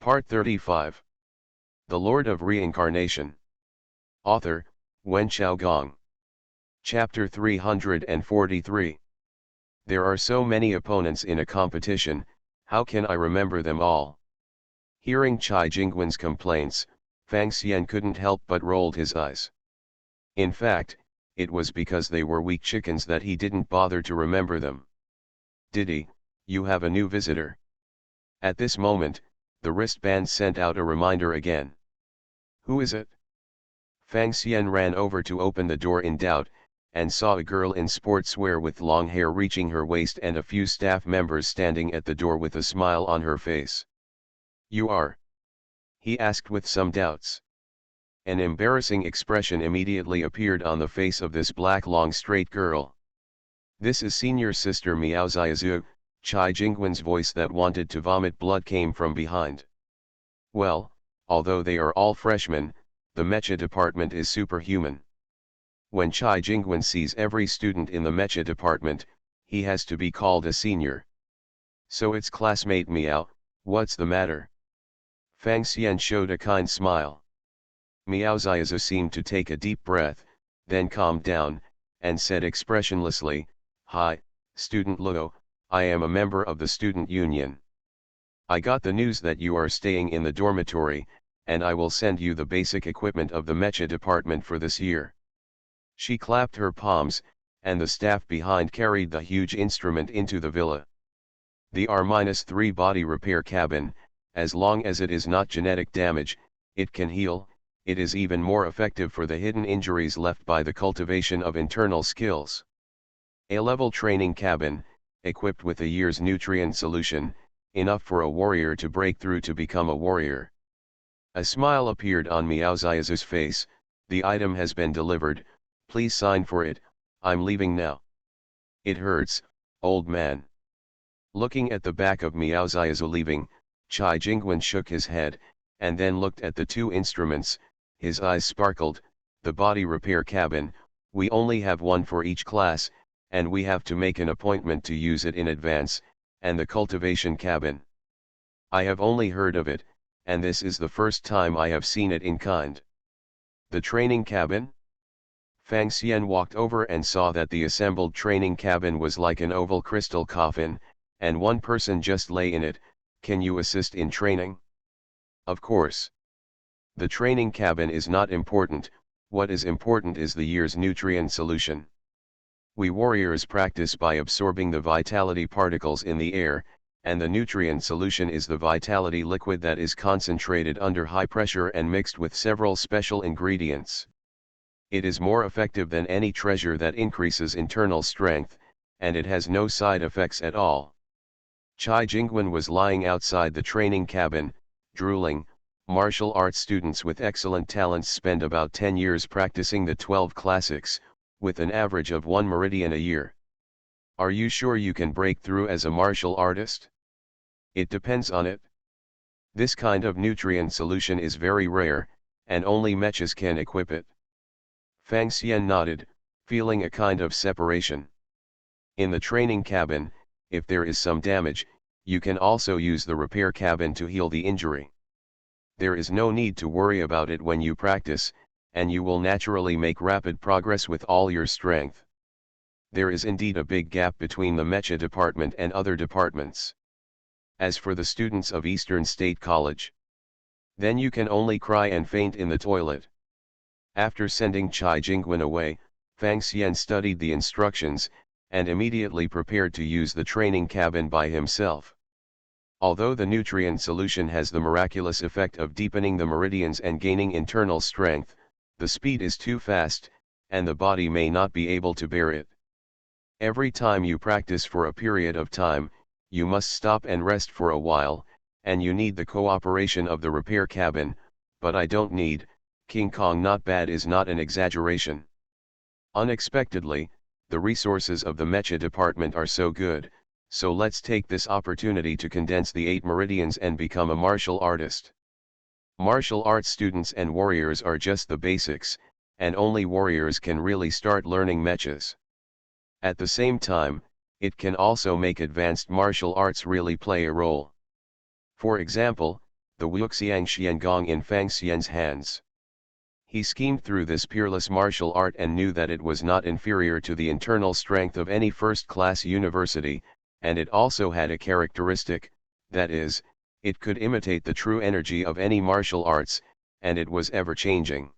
Part 35. The Lord of Reincarnation. Author, Wen Xiaogong. Chapter 343. There are so many opponents in a competition, how can I remember them all? Hearing Chai Jingwen's complaints, Fang Xian couldn't help but rolled his eyes. In fact, it was because they were weak chickens that he didn't bother to remember them. Diddy, you have a new visitor. At this moment, the wristband sent out a reminder again. Who is it? Fang Xian ran over to open the door in doubt, and saw a girl in sportswear with long hair reaching her waist and a few staff members standing at the door with a smile on her face. You are? He asked with some doubts. An embarrassing expression immediately appeared on the face of this black long straight girl. This is senior sister Miao Xiaozu. Chai Jingwen's voice that wanted to vomit blood came from behind. Well, although they are all freshmen, the mecha department is superhuman. When Chai Jingwen sees every student in the mecha department, he has to be called a senior. So it's classmate Miao, what's the matter? Fang Xian showed a kind smile. Miao Xiaozu seemed to take a deep breath, then calmed down, and said expressionlessly, Hi, student Luo, I am a member of the student union. I got the news that you are staying in the dormitory, and I will send you the basic equipment of the mecha department for this year. She clapped her palms, and the staff behind carried the huge instrument into the villa. The R-3 body repair cabin, as long as it is not genetic damage, it can heal. It is even more effective for the hidden injuries left by the cultivation of internal skills. A-level training cabin, equipped with a year's nutrient solution, enough for a warrior to break through to become a warrior. A smile appeared on Miao Xiaozu's face. The item has been delivered, please sign for it, I'm leaving now. It hurts, old man. Looking at the back of Miao Xiaozu leaving, Chai Jingwen shook his head, and then looked at the two instruments. His eyes sparkled. The body repair cabin, we only have one for each class, and we have to make an appointment to use it in advance, and the cultivation cabin. I have only heard of it, and this is the first time I have seen it in kind. The training cabin? Fang Xian walked over and saw that the assembled training cabin was like an oval crystal coffin, and one person just lay in it. Can you assist in training? Of course. The training cabin is not important, what is important is the year's nutrient solution. We warriors practice by absorbing the vitality particles in the air, and the nutrient solution is the vitality liquid that is concentrated under high pressure and mixed with several special ingredients. It is more effective than any treasure that increases internal strength, and it has no side effects at all. Chai Jingwen was lying outside the training cabin, drooling. Martial arts students with excellent talents spend about 10 years practicing the 12 classics, with an average of 1 meridian a year. Are you sure you can break through as a martial artist? It depends on it. This kind of nutrient solution is very rare, and only mechas can equip it. Fang Xian nodded, feeling a kind of separation. In the training cabin, if there is some damage, you can also use the repair cabin to heal the injury. There is no need to worry about it when you practice, and you will naturally make rapid progress with all your strength. There is indeed a big gap between the mecha department and other departments. As for the students of Eastern State College, then you can only cry and faint in the toilet. After sending Chai Jingwen away, Fang Xian studied the instructions, and immediately prepared to use the training cabin by himself. Although the nutrient solution has the miraculous effect of deepening the meridians and gaining internal strength, the speed is too fast, and the body may not be able to bear it. Every time you practice for a period of time, you must stop and rest for a while, and you need the cooperation of the repair cabin, but I don't need. King Kong not bad is not an exaggeration. Unexpectedly, the resources of the mecha department are so good, so let's take this opportunity to condense the 8 meridians and become a martial artist. Martial arts students and warriors are just the basics, and only warriors can really start learning mechas. At the same time, it can also make advanced martial arts really play a role. For example, the Wuxiang Xiangong in Fang Xian's hands. He schemed through this peerless martial art and knew that it was not inferior to the internal strength of any first-class university, and it also had a characteristic, that is, it could imitate the true energy of any martial arts, and it was ever-changing.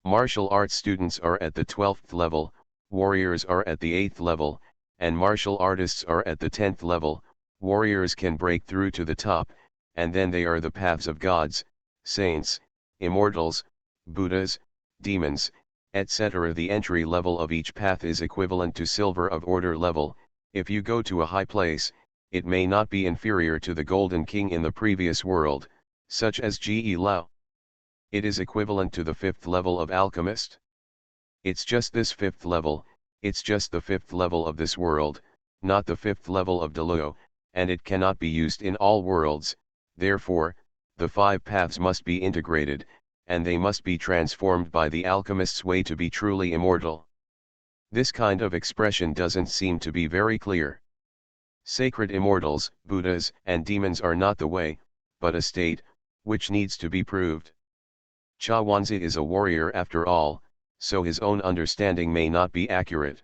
Martial arts students are at the 12th level, warriors are at the 8th level, and martial artists are at the 10th level. Warriors can break through to the top, and then they are the paths of gods, saints, immortals, Buddhas, demons, etc. The entry level of each path is equivalent to silver of order level. If you go to a high place, it may not be inferior to the Golden King in the previous world, such as Ge Lao. It is equivalent to the 5th level of alchemist. It's just this 5th level, it's just the 5th level of this world, not the 5th level of Deluo, and it cannot be used in all worlds. Therefore, the 5 paths must be integrated, and they must be transformed by the alchemist's way to be truly immortal. This kind of expression doesn't seem to be very clear. Sacred immortals, Buddhas, and demons are not the way, but a state, which needs to be proved. Cha Wanzi is a warrior after all, so his own understanding may not be accurate.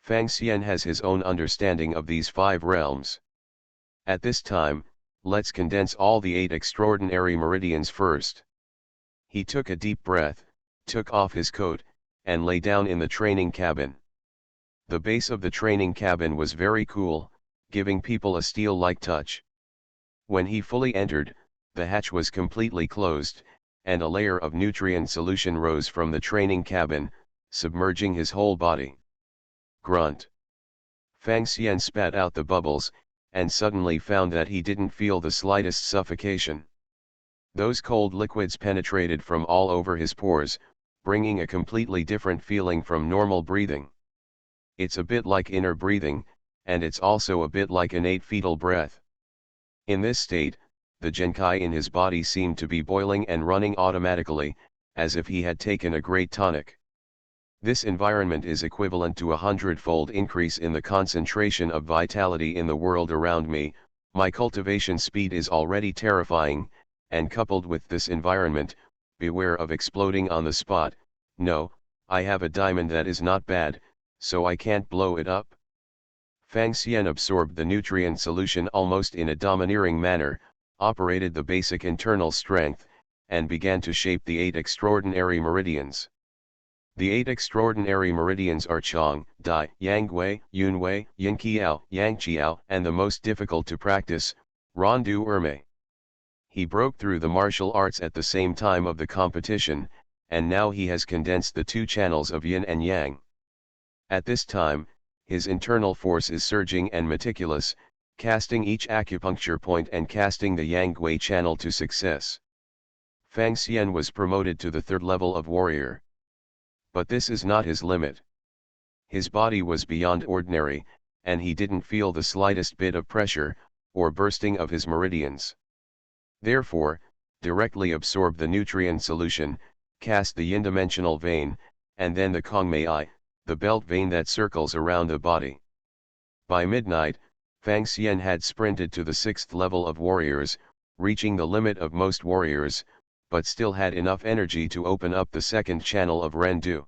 Fang Xian has his own understanding of these 5 realms. At this time, let's condense all the 8 extraordinary meridians first. He took a deep breath, took off his coat, and lay down in the training cabin. The base of the training cabin was very cool, giving people a steel-like touch. When he fully entered, the hatch was completely closed, and a layer of nutrient solution rose from the training cabin, submerging his whole body. Grunt. Fang Xian spat out the bubbles, and suddenly found that he didn't feel the slightest suffocation. Those cold liquids penetrated from all over his pores, bringing a completely different feeling from normal breathing. It's a bit like inner breathing, and it's also a bit like innate fetal breath. In this state, the Genkai in his body seemed to be boiling and running automatically, as if he had taken a great tonic. This environment is equivalent to 100-fold increase in the concentration of vitality in the world around me. My cultivation speed is already terrifying, and coupled with this environment, beware of exploding on the spot. No, I have a diamond that is not bad, so I can't blow it up. Fang Xian absorbed the nutrient solution almost in a domineering manner, operated the basic internal strength, and began to shape the 8 extraordinary meridians. The 8 extraordinary meridians are Chong, Dai, Yangwei, Yunwei, Yinqiao, Yangqiao, and the most difficult to practice, Rondu Ermei. He broke through the martial arts at the same time of the competition, and now he has condensed the 2 channels of yin and yang. At this time, his internal force is surging and meticulous, casting each acupuncture point and casting the Yang-Gui channel to success. Fang Xian was promoted to the 3rd level of warrior. But this is not his limit. His body was beyond ordinary, and he didn't feel the slightest bit of pressure, or bursting of his meridians. Therefore, directly absorb the nutrient solution, cast the yin-dimensional vein, and then the Kongmei, the belt vein that circles around the body. By midnight, Fang Xian had sprinted to the 6th level of warriors, reaching the limit of most warriors, but still had enough energy to open up the 2nd channel of Rendu.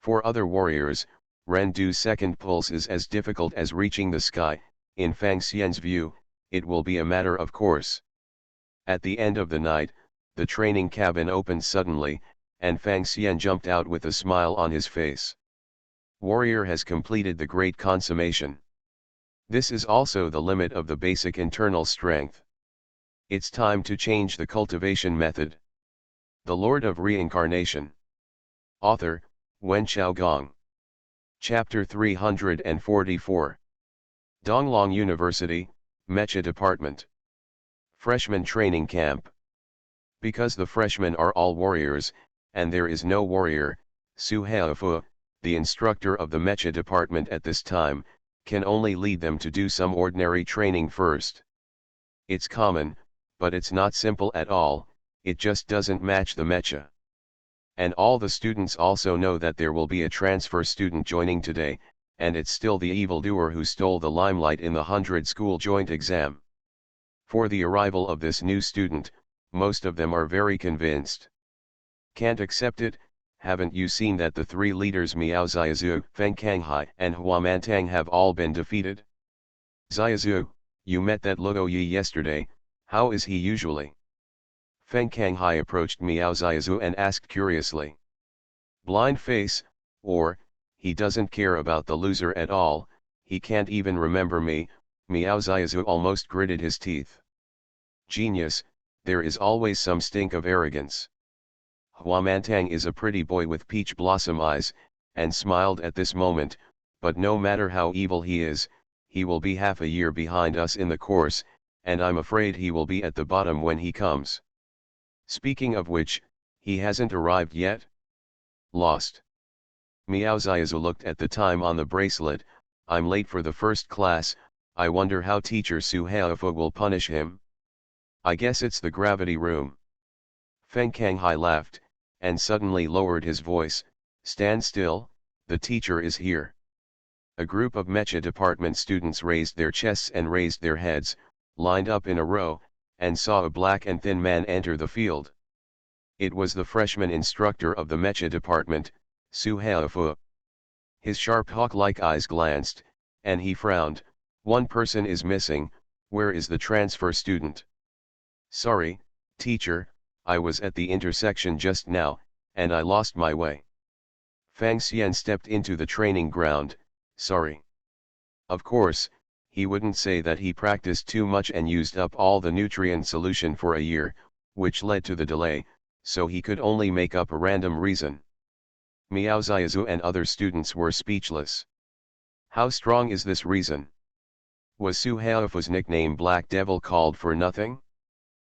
For other warriors, Rendu's 2nd pulse is as difficult as reaching the sky. In Fang Xian's view, it will be a matter of course. At the end of the night, the training cabin opened suddenly, and Fang Xian jumped out with a smile on his face. Warrior has completed the great consummation. This is also the limit of the basic internal strength. It's time to change the cultivation method. The Lord of Reincarnation. Author, Wen Xiaogong. Chapter 344. Donglong University, Mecha Department. Freshman Training Camp. Because the freshmen are all warriors, and there is no warrior, Su Haofu, the instructor of the Mecha Department at this time, can only lead them to do some ordinary training first. It's common, but it's not simple at all, it just doesn't match the Mecha. And all the students also know that there will be a transfer student joining today, and it's still the evildoer who stole the limelight in the 100 school joint exam. For the arrival of this new student, most of them are very convinced. Can't accept it. Haven't you seen that the three leaders Miao Xiaozu, Feng Kanghai and Hua Mantang have all been defeated? Xiaozu, you met that Luo Yi yesterday, how is he usually? Feng Kanghai approached Miao Xiaozu and asked curiously. Blind face, or, he doesn't care about the loser at all, he can't even remember me, Miao Xiaozu almost gritted his teeth. Genius, there is always some stink of arrogance. Hua Mantang is a pretty boy with peach blossom eyes, and smiled at this moment, but no matter how evil he is, he will be half a year behind us in the course, and I'm afraid he will be at the bottom when he comes. Speaking of which, he hasn't arrived yet? Lost. Miao Xiaozu looked at the time on the bracelet. I'm late for the first class, I wonder how teacher Su Haofu will punish him. I guess it's the gravity room. Feng Kanghai laughed, and suddenly lowered his voice. Stand still, the teacher is here. A group of Mecha department students raised their chests and raised their heads, lined up in a row, and saw a black and thin man enter the field. It was the freshman instructor of the Mecha department, Su Haofu. His sharp hawk-like eyes glanced, and he frowned. One person is missing, where is the transfer student? Sorry, teacher, I was at the intersection just now, and I lost my way. Fang Xian stepped into the training ground. Sorry. Of course, he wouldn't say that he practiced too much and used up all the nutrient solution for a year, which led to the delay, so he could only make up a random reason. Miao Xiaozu and other students were speechless. How strong is this reason? Was Su Haofu's nickname Black Devil called for nothing?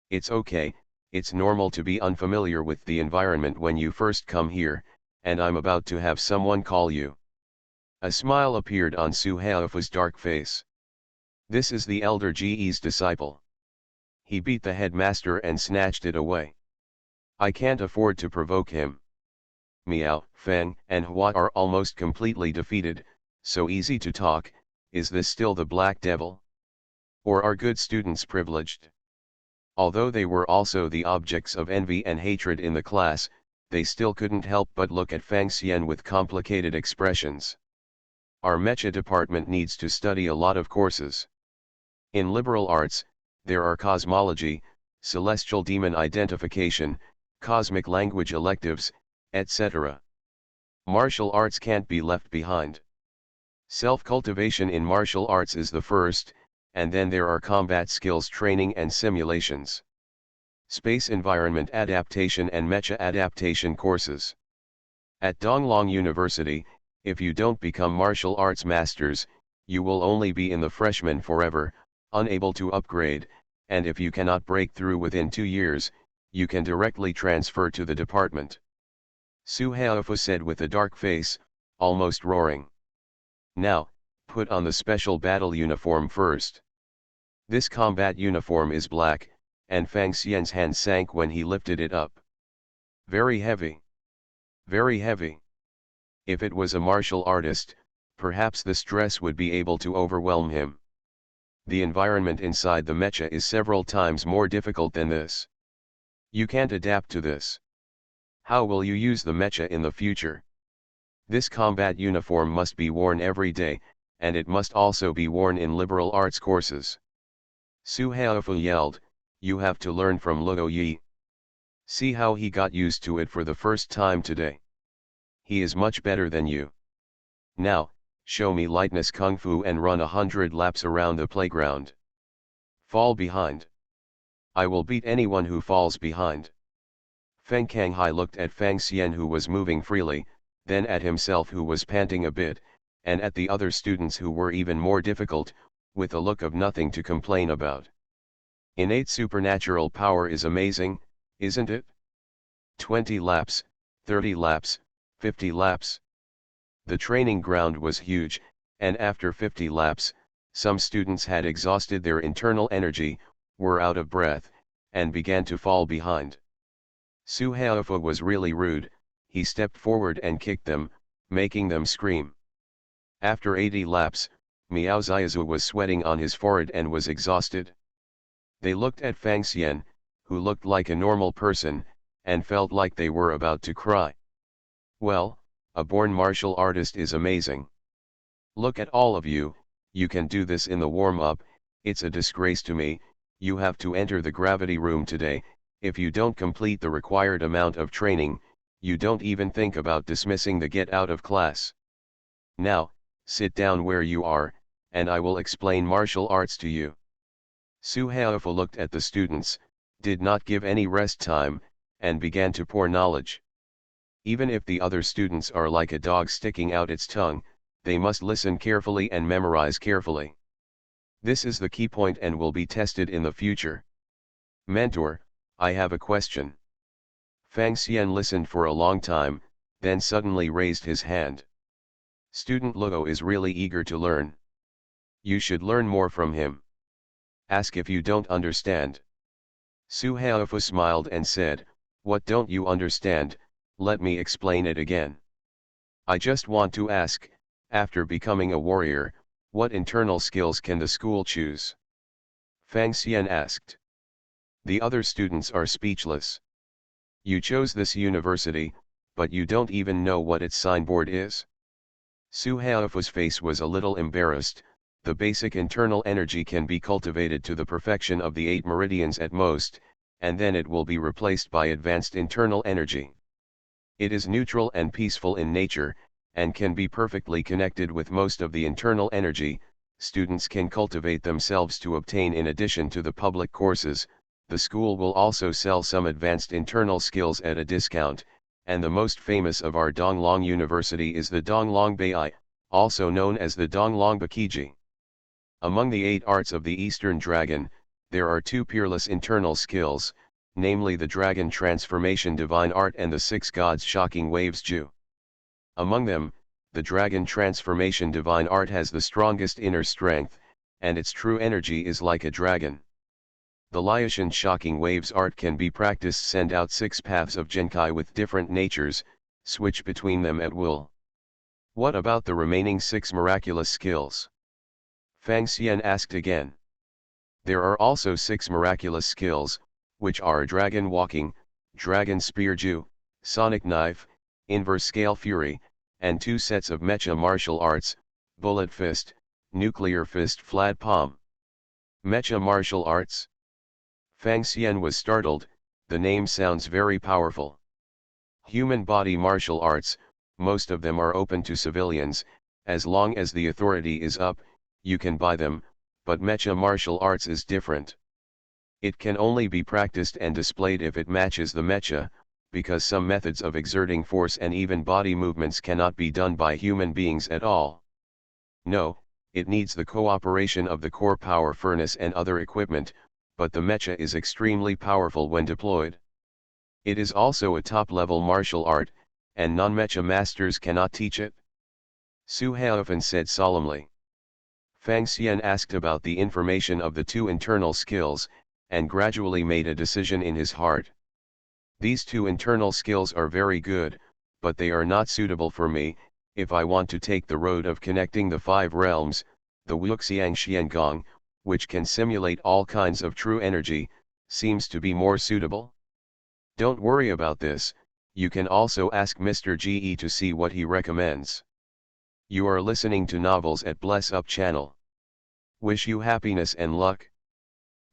It's okay, it's normal to be unfamiliar with the environment when you first come here, and I'm about to have someone call you. A smile appeared on Su Haofu's dark face. This is the elder Ge's disciple. He beat the headmaster and snatched it away. I can't afford to provoke him. Miao, Feng, and Hua are almost completely defeated, so easy to talk. Is this still the Black Devil? Or are good students privileged? Although they were also the objects of envy and hatred in the class, they still couldn't help but look at Fang Xian with complicated expressions. Our Mecha department needs to study a lot of courses. In liberal arts, there are cosmology, celestial demon identification, cosmic language electives, etc. Martial arts can't be left behind. Self-cultivation in martial arts is the first, and then there are combat skills training and simulations. Space environment adaptation and mecha adaptation courses. At Donglong University, if you don't become martial arts masters, you will only be in the freshman forever, unable to upgrade, and if you cannot break through within 2 years, you can directly transfer to the department. Su Haofu said with a dark face, almost roaring. Now, put on the special battle uniform first. This combat uniform is black, and Fang Xian's hand sank when he lifted it up. Very heavy. Very heavy. If it was a martial artist, perhaps the stress would be able to overwhelm him. The environment inside the mecha is several times more difficult than this. You can't adapt to this. How will you use the mecha in the future? This combat uniform must be worn every day, and it must also be worn in liberal arts courses. Su Haofu yelled, you have to learn from Luo Yi. See how he got used to it for the first time today. He is much better than you. Now, show me lightness kung fu and run 100 laps around the playground. Fall behind. I will beat anyone who falls behind. Feng Kanghai looked at Fang Xian who was moving freely, then at himself who was panting a bit, and at the other students who were even more difficult, with a look of nothing to complain about. Innate supernatural power is amazing, isn't it? 20 laps, 30 laps, 50 laps. The training ground was huge, and after 50 laps, some students had exhausted their internal energy, were out of breath, and began to fall behind. Su Haofu was really rude, he stepped forward and kicked them, making them scream. After 80 laps, Miao Xiaozu was sweating on his forehead and was exhausted. They looked at Fang Xian, who looked like a normal person, and felt like they were about to cry. Well, a born martial artist is amazing. Look at all of you, you can do this in the warm-up. It's a disgrace to me, you have to enter the gravity room today. If you don't complete the required amount of training, you don't even think about dismissing the get out of class. Now, sit down where you are, and I will explain martial arts to you. Su Haofu looked at the students, did not give any rest time, and began to pour knowledge. Even if the other students are like a dog sticking out its tongue, they must listen carefully and memorize carefully. This is the key point and will be tested in the future. Mentor, I have a question. Fang Xian listened for a long time, then suddenly raised his hand. Student Luo is really eager to learn. You should learn more from him. Ask if you don't understand. Su Haofu smiled and said, what don't you understand? Let me explain it again. I just want to ask, after becoming a warrior, what internal skills can the school choose? Fang Xian asked. The other students are speechless. You chose this university, but you don't even know what its signboard is? Su Haofu's face was a little embarrassed. The basic internal energy can be cultivated to the perfection of the 8 meridians at most, and then it will be replaced by advanced internal energy. It is neutral and peaceful in nature, and can be perfectly connected with most of the internal energy. Students can cultivate themselves to obtain. In addition to the public courses, the school will also sell some advanced internal skills at a discount, and the most famous of our Donglong University is the Donglong Bai, also known as the Donglong Bakiji. Among the 8 arts of the Eastern Dragon, there are 2 peerless internal skills, namely the Dragon Transformation Divine Art and the 6 Gods Shocking Waves Ju. Among them, the Dragon Transformation Divine Art has the strongest inner strength, and its true energy is like a dragon. The Liaoshan Shocking Waves Art can be practiced. Send out 6 paths of Genkai with different natures, switch between them at will. What about the remaining 6 miraculous skills? Fang Xian asked again. There are also 6 miraculous skills, which are Dragon Walking, Dragon Spear Ju, Sonic Knife, Inverse Scale Fury, and 2 sets of Mecha Martial Arts, Bullet Fist, Nuclear Fist, Flat Palm. Mecha Martial Arts? Fang Xian was startled, the name sounds very powerful. Human body martial arts, most of them are open to civilians. As long as the authority is up, you can buy them, but Mecha Martial Arts is different. It can only be practiced and displayed if it matches the Mecha, because some methods of exerting force and even body movements cannot be done by human beings at all. No, it needs the cooperation of the core power furnace and other equipment, but the Mecha is extremely powerful when deployed. It is also a top-level martial art, and non-Mecha masters cannot teach it. Su Haofen said solemnly. Fang Xian asked about the information of the 2 internal skills, and gradually made a decision in his heart. These 2 internal skills are very good, but they are not suitable for me. If I want to take the road of connecting the 5 realms, the Wuxiang Xiangong, which can simulate all kinds of true energy, seems to be more suitable. Don't worry about this, you can also ask Mr. GE to see what he recommends. You are listening to Novels at Bless Up channel. Wish you happiness and luck.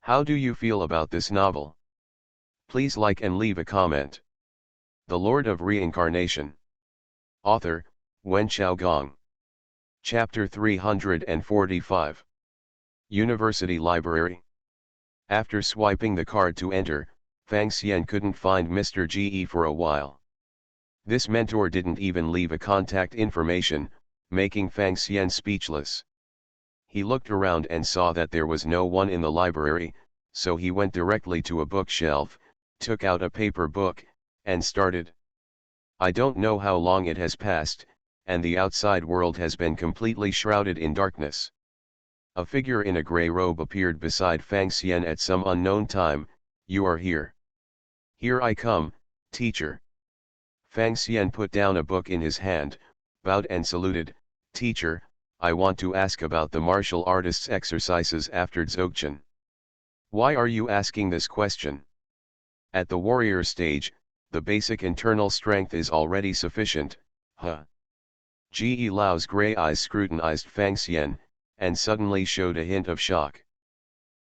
How do you feel about this novel? Please like and leave a comment. The Lord of Reincarnation. Author, Wen Xiaogong. Chapter 345. University Library. After swiping the card to enter, Fang Xian couldn't find Mr. GE for a while. This mentor didn't even leave a contact information, making Fang Xian speechless. He looked around and saw that there was no one in the library, so he went directly to a bookshelf, took out a paper book, and started. I don't know how long it has passed, and the outside world has been completely shrouded in darkness. A figure in a gray robe appeared beside Fang Xian at some unknown time. You are here. Here I come, teacher. Fang Xian put down a book in his hand, bowed and saluted. Teacher, I want to ask about the martial artist's exercises after Dzogchen. Why are you asking this question? At the warrior stage, the basic internal strength is already sufficient, huh? Ge Lao's gray eyes scrutinized Fang Xian, and suddenly showed a hint of shock.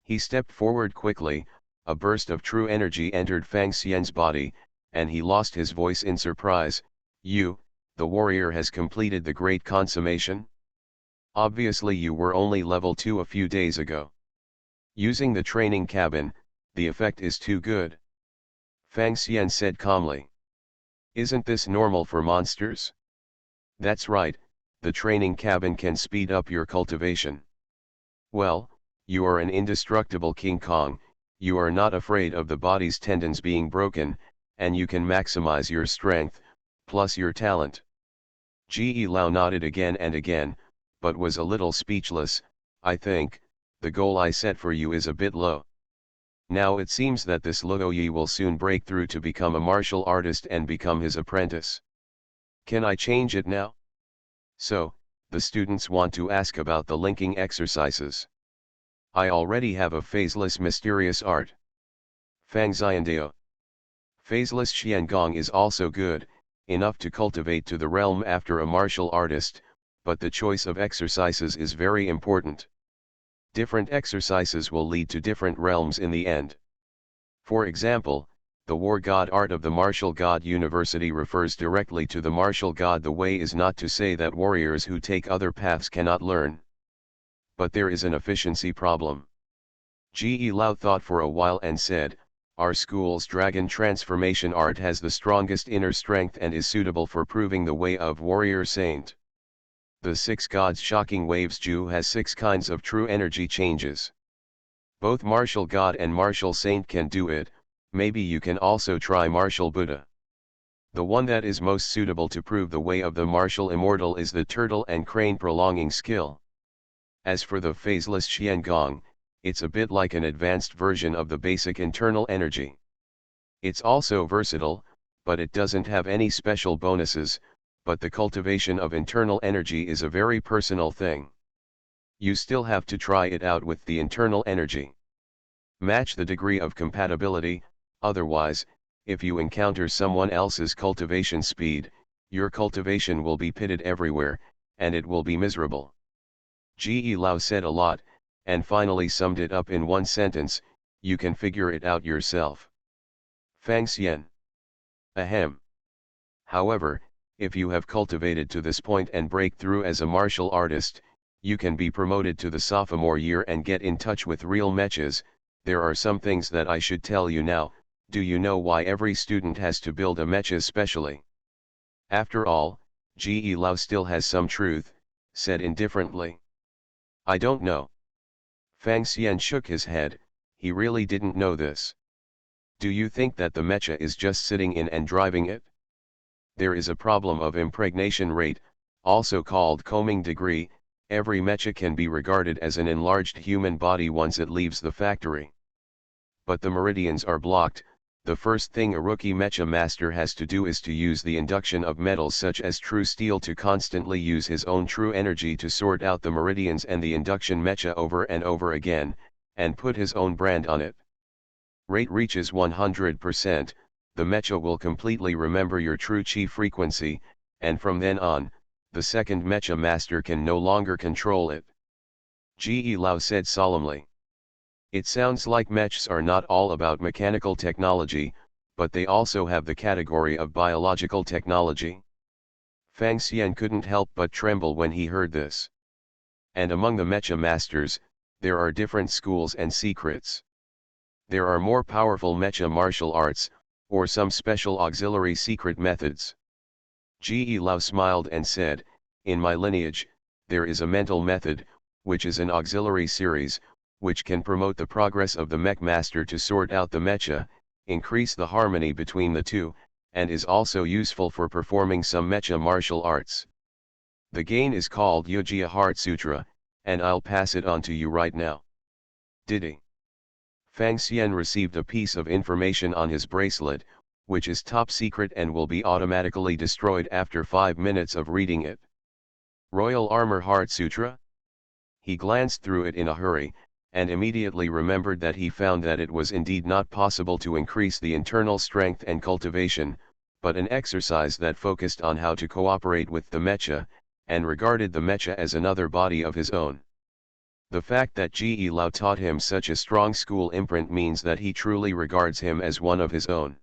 He stepped forward quickly, a burst of true energy entered Fang Xian's body, and he lost his voice in surprise. You, the warrior has completed the great consummation? Obviously you were only level 2 a few days ago. Using the training cabin, the effect is too good. Fang Xian said calmly. Isn't this normal for monsters? That's right, the training cabin can speed up your cultivation. Well, you are an indestructible King Kong, you are not afraid of the body's tendons being broken, and you can maximize your strength, plus your talent. Ge Lao nodded again and again, but was a little speechless. I think, the goal I set for you is a bit low. Now it seems that this Luo Yi will soon break through to become a martial artist and become his apprentice. Can I change it now? So, the students want to ask about the linking exercises. I already have a phaseless mysterious art. Fang Xiandao. Phaseless Xiangong is also good, enough to cultivate to the realm after a martial artist, but the choice of exercises is very important. Different exercises will lead to different realms in the end. For example, the war god art of the martial god university refers directly to the martial god. The way is not to say that warriors who take other paths cannot learn. But there is an efficiency problem. Ge Lao thought for a while and said, our school's dragon transformation art has the strongest inner strength and is suitable for proving the way of warrior saint. The 6 gods shocking waves Ju has 6 kinds of true energy changes. Both martial god and martial saint can do it. Maybe you can also try martial Buddha. The one that is most suitable to prove the way of the martial immortal is the turtle and crane prolonging skill. As for the phaseless Xiangong, it's a bit like an advanced version of the basic internal energy. It's also versatile, but it doesn't have any special bonuses, but the cultivation of internal energy is a very personal thing. You still have to try it out with the internal energy. Match the degree of compatibility, otherwise, if you encounter someone else's cultivation speed, your cultivation will be pitted everywhere, and it will be miserable. Ge Lao said a lot, and finally summed it up in one sentence, you can figure it out yourself. Fang Xian. Ahem. However, if you have cultivated to this point and break through as a martial artist, you can be promoted to the sophomore year and get in touch with real mechas. There are some things that I should tell you now. Do you know why every student has to build a mecha specially? After all, Ge Lao still has some truth, said indifferently. I don't know. Fang Xian shook his head, he really didn't know this. Do you think that the mecha is just sitting in and driving it? There is a problem of impregnation rate, also called combing degree. Every mecha can be regarded as an enlarged human body once it leaves the factory. But the meridians are blocked. The first thing a rookie mecha master has to do is to use the induction of metals such as true steel to constantly use his own true energy to sort out the meridians and the induction mecha over and over again, and put his own brand on it. Rate reaches 100%, the mecha will completely remember your true chi frequency, and from then on, the second mecha master can no longer control it. Ge Lao said solemnly. It sounds like mechs are not all about mechanical technology, but they also have the category of biological technology. Fang Xian couldn't help but tremble when he heard this. And among the mecha masters, there are different schools and secrets. There are more powerful mecha martial arts, or some special auxiliary secret methods. Ge Lao smiled and said, in my lineage, there is a mental method, which is an auxiliary series, which can promote the progress of the mech master to sort out the mecha, increase the harmony between the two, and is also useful for performing some mecha martial arts. The gain is called Yojia Heart Sutra, and I'll pass it on to you right now. Did he? Fang Xian received a piece of information on his bracelet, which is top secret and will be automatically destroyed after 5 minutes of reading it. Royal Armor Heart Sutra? He glanced through it in a hurry, and immediately remembered that he found that it was indeed not possible to increase the internal strength and cultivation, but an exercise that focused on how to cooperate with the mecha, and regarded the mecha as another body of his own. The fact that Ge Lao taught him such a strong school imprint means that he truly regards him as one of his own.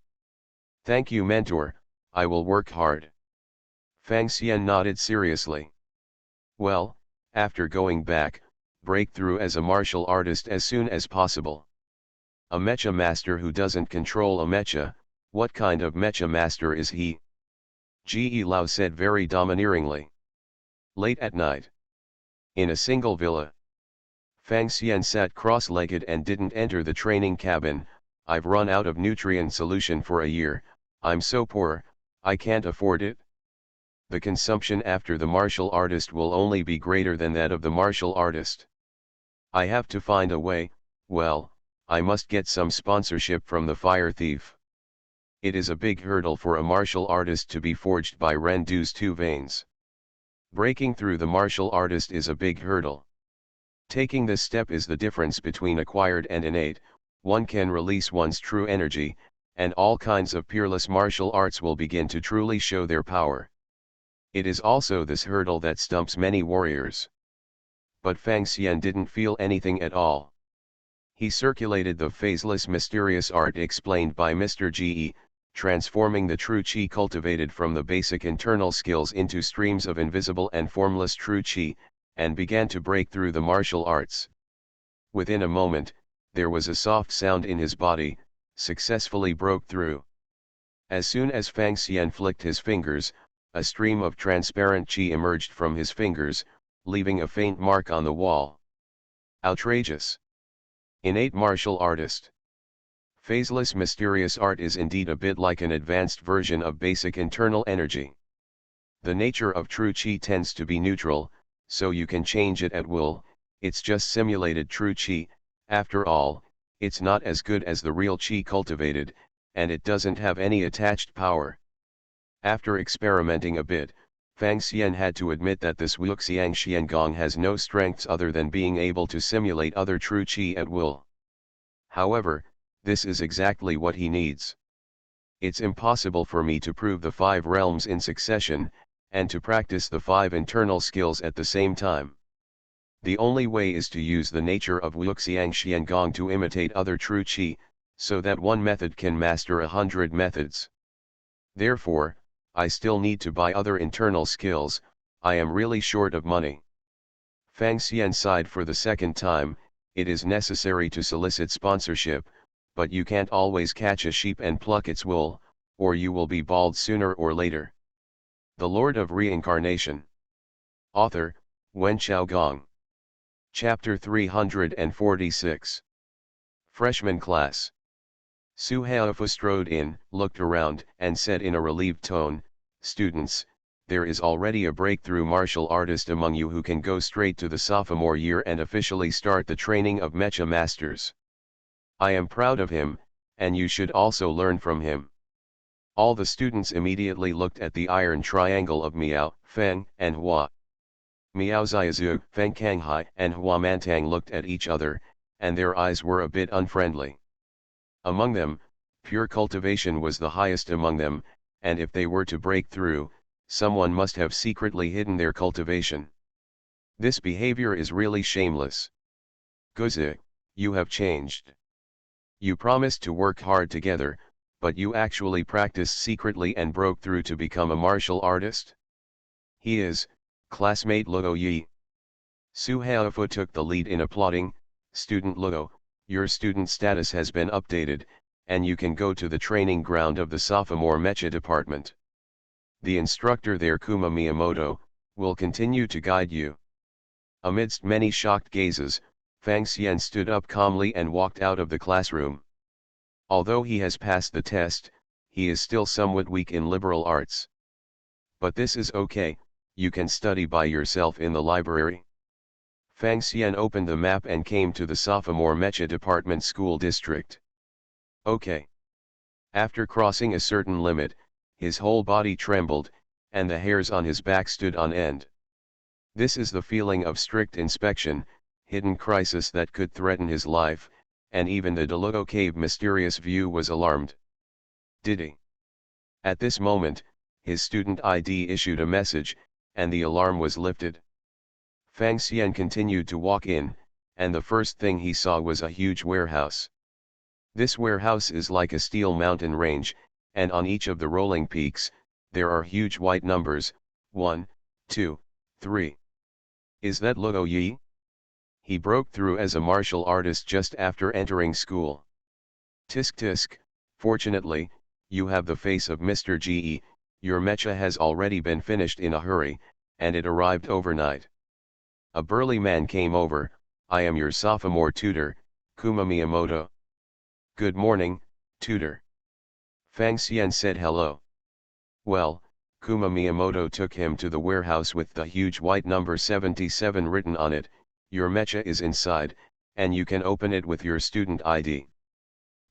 Thank you, mentor, I will work hard. Fang Xian nodded seriously. Well, after going back, break through as a martial artist as soon as possible. A mecha master who doesn't control a mecha, what kind of mecha master is he? Ge Lao said very domineeringly. Late at night. In a single villa. Fang Xian sat cross-legged and didn't enter the training cabin. I've run out of nutrient solution for a year, I'm so poor, I can't afford it. The consumption after the martial artist will only be greater than that of the martial artist. I have to find a way, well, I must get some sponsorship from the fire thief. It is a big hurdle for a martial artist to be forged by Rendu's two veins. Breaking through the martial artist is a big hurdle. Taking this step is the difference between acquired and innate. One can release one's true energy, and all kinds of peerless martial arts will begin to truly show their power. It is also this hurdle that stumps many warriors. But Fang Xian didn't feel anything at all. He circulated the phaseless mysterious art explained by Mr. Ge, transforming the true qi cultivated from the basic internal skills into streams of invisible and formless true qi, and began to break through the martial arts. Within a moment, there was a soft sound in his body, successfully broke through. As soon as Fang Xian flicked his fingers, a stream of transparent qi emerged from his fingers, leaving a faint mark on the wall. Outrageous! Innate martial artist. Phaseless mysterious art is indeed a bit like an advanced version of basic internal energy. The nature of true qi tends to be neutral, so you can change it at will. It's just simulated true qi. After all, it's not as good as the real qi cultivated, and it doesn't have any attached power. After experimenting a bit, Fang Xian had to admit that this Wuxiang Xiangong has no strengths other than being able to simulate other true qi at will. However, this is exactly what he needs. It's impossible for me to prove the 5 realms in succession, and to practice the 5 internal skills at the same time. The only way is to use the nature of Wuxiang Xiangong to imitate other true qi, so that one method can master 100 methods. Therefore, I still need to buy other internal skills, I am really short of money. Fang Xian sighed for the second time. It is necessary to solicit sponsorship, but you can't always catch a sheep and pluck its wool, or you will be bald sooner or later. The Lord of Reincarnation. Author, Wen Xiaogong. Chapter 346. Freshman Class. Su Haofu strode in, looked around, and said in a relieved tone, "Students, there is already a breakthrough martial artist among you who can go straight to the sophomore year and officially start the training of mecha masters. I am proud of him, and you should also learn from him." All the students immediately looked at the iron triangle of Miao, Feng, and Hua. Miao Xiaozu, Feng Kanghai, and Hua Mantang looked at each other, and their eyes were a bit unfriendly. Among them, pure cultivation was the highest among them, and if they were to break through, someone must have secretly hidden their cultivation. This behavior is really shameless. Guzi, you have changed. You promised to work hard together, but you actually practiced secretly and broke through to become a martial artist? He is, classmate Luo Yi. Su Haofu took the lead in applauding. Student Luo, your student status has been updated, and you can go to the training ground of the sophomore mecha department. The instructor there, Kuma Miyamoto, will continue to guide you. Amidst many shocked gazes, Fang Xian stood up calmly and walked out of the classroom. Although he has passed the test, he is still somewhat weak in liberal arts. But this is okay, you can study by yourself in the library. Fang Xian opened the map and came to the sophomore mecha department school district. Okay. After crossing a certain limit, his whole body trembled, and the hairs on his back stood on end. This is the feeling of strict inspection, hidden crisis that could threaten his life, and even the Delugo Cave mysterious view was alarmed. Did he? At this moment, his student ID issued a message, and the alarm was lifted. Fang Xian continued to walk in, and the first thing he saw was a huge warehouse. This warehouse is like a steel mountain range, and on each of the rolling peaks, there are huge white numbers, 1, 2, 3. Is that Luo Yi? He broke through as a martial artist just after entering school. Tisk tisk, fortunately, you have the face of Mr. Ge, your mecha has already been finished in a hurry, and it arrived overnight. A burly man came over. I am your sophomore tutor, Kuma Miyamoto. Good morning, tutor. Fang Xian said hello. Well, Kuma Miyamoto took him to the warehouse with the huge white number 77 written on it. Your mecha is inside, and you can open it with your student ID.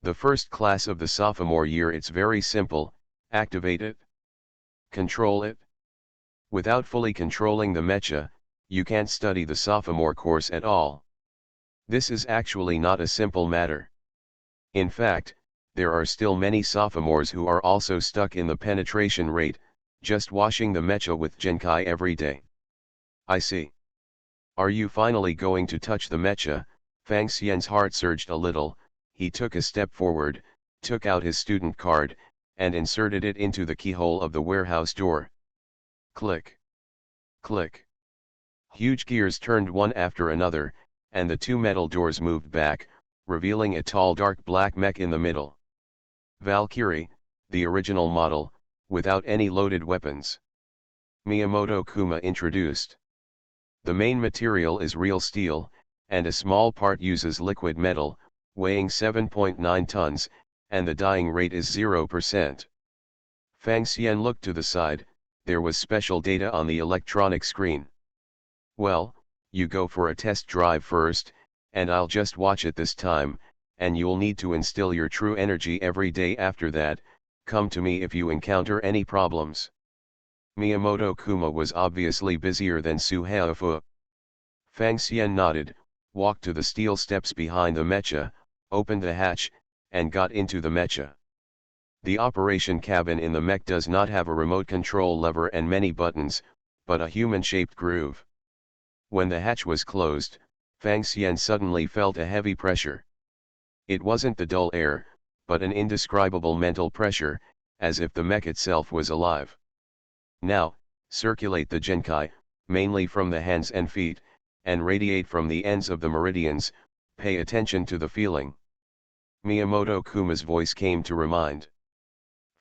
The first class of the sophomore year, it's very simple, activate it. Control it. Without fully controlling the mecha, you can't study the sophomore course at all. This is actually not a simple matter. In fact, there are still many sophomores who are also stuck in the penetration rate, just washing the mecha with Genkai every day. I see. Are you finally going to touch the mecha? Fang Xian's heart surged a little. He took a step forward, took out his student card, and inserted it into the keyhole of the warehouse door. Click. Click. Huge gears turned one after another, and the two metal doors moved back, revealing a tall dark black mech in the middle. Valkyrie, the original model, without any loaded weapons. Miyamoto Kuma introduced. The main material is real steel, and a small part uses liquid metal, weighing 7.9 tons, and the dying rate is 0%. Fang Xian looked to the side. There was special data on the electronic screen. Well, you go for a test drive first, and I'll just watch it this time, and you'll need to instill your true energy every day after that. Come to me if you encounter any problems. Miyamoto Kuma was obviously busier than Su Haofu. Fang Xian nodded, walked to the steel steps behind the mecha, opened the hatch, and got into the mecha. The operation cabin in the mech does not have a remote control lever and many buttons, but a human-shaped groove. When the hatch was closed, Fang Xian suddenly felt a heavy pressure. It wasn't the dull air, but an indescribable mental pressure, as if the mech itself was alive. Now, circulate the Genkai, mainly from the hands and feet, and radiate from the ends of the meridians. Pay attention to the feeling. Miyamoto Kuma's voice came to remind.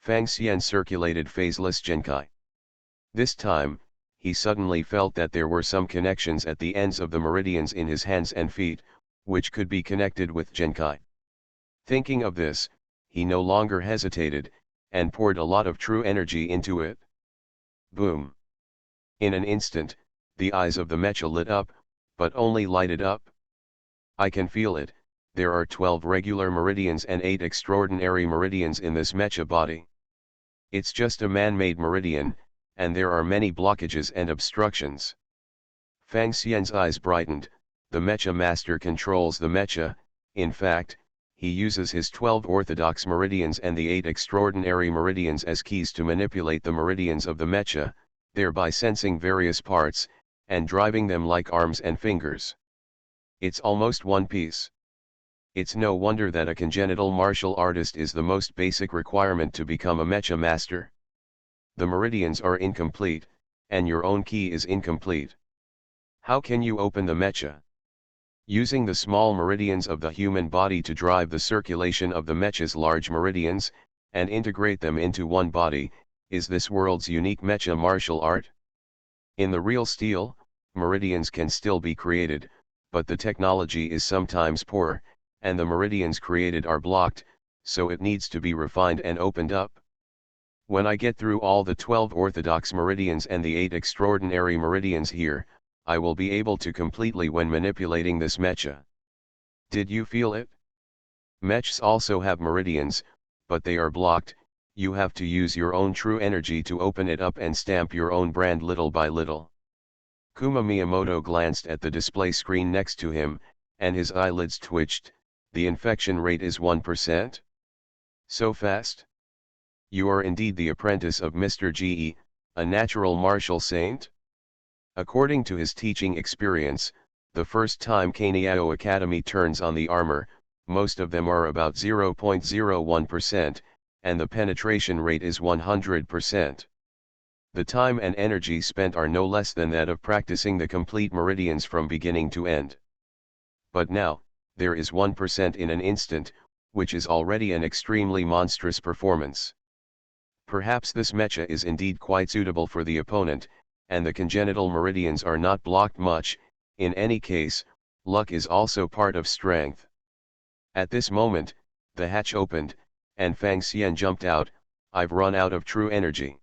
Fang Xian circulated phaseless Genkai. This time, he suddenly felt that there were some connections at the ends of the meridians in his hands and feet, which could be connected with Genkai. Thinking of this, he no longer hesitated, and poured a lot of true energy into it. Boom! In an instant, the eyes of the mecha lit up, but only lighted up. I can feel it. There are 12 regular meridians and 8 extraordinary meridians in this mecha body. It's just a man-made meridian, and there are many blockages and obstructions. Fang Xian's eyes brightened. The mecha master controls the mecha. In fact, he uses his 12 orthodox meridians and the 8 extraordinary meridians as keys to manipulate the meridians of the mecha, thereby sensing various parts, and driving them like arms and fingers. It's almost one piece. It's no wonder that a congenital martial artist is the most basic requirement to become a mecha master. The meridians are incomplete, and your own key is incomplete. How can you open the mecha? Using the small meridians of the human body to drive the circulation of the mecha's large meridians, and integrate them into one body, is this world's unique mecha martial art. In the real steel, meridians can still be created, but the technology is sometimes poor, and the meridians created are blocked, so it needs to be refined and opened up. When I get through all the 12 orthodox meridians and the 8 extraordinary meridians here, I will be able to completely when manipulating this mecha. Did you feel it? Mechs also have meridians, but they are blocked. You have to use your own true energy to open it up and stamp your own brand little by little. Kuma Miyamoto glanced at the display screen next to him, and his eyelids twitched. The infection rate is 1%? So fast? You are indeed the apprentice of Mr. Ge, a natural martial saint? According to his teaching experience, the first time Kaniao Academy turns on the armor, most of them are about 0.01%, and the penetration rate is 100%. The time and energy spent are no less than that of practicing the complete meridians from beginning to end. But now, there is 1% in an instant, which is already an extremely monstrous performance. Perhaps this mecha is indeed quite suitable for the opponent, and the congenital meridians are not blocked much. In any case, luck is also part of strength. At this moment, the hatch opened, and Fang Xian jumped out. I've run out of true energy.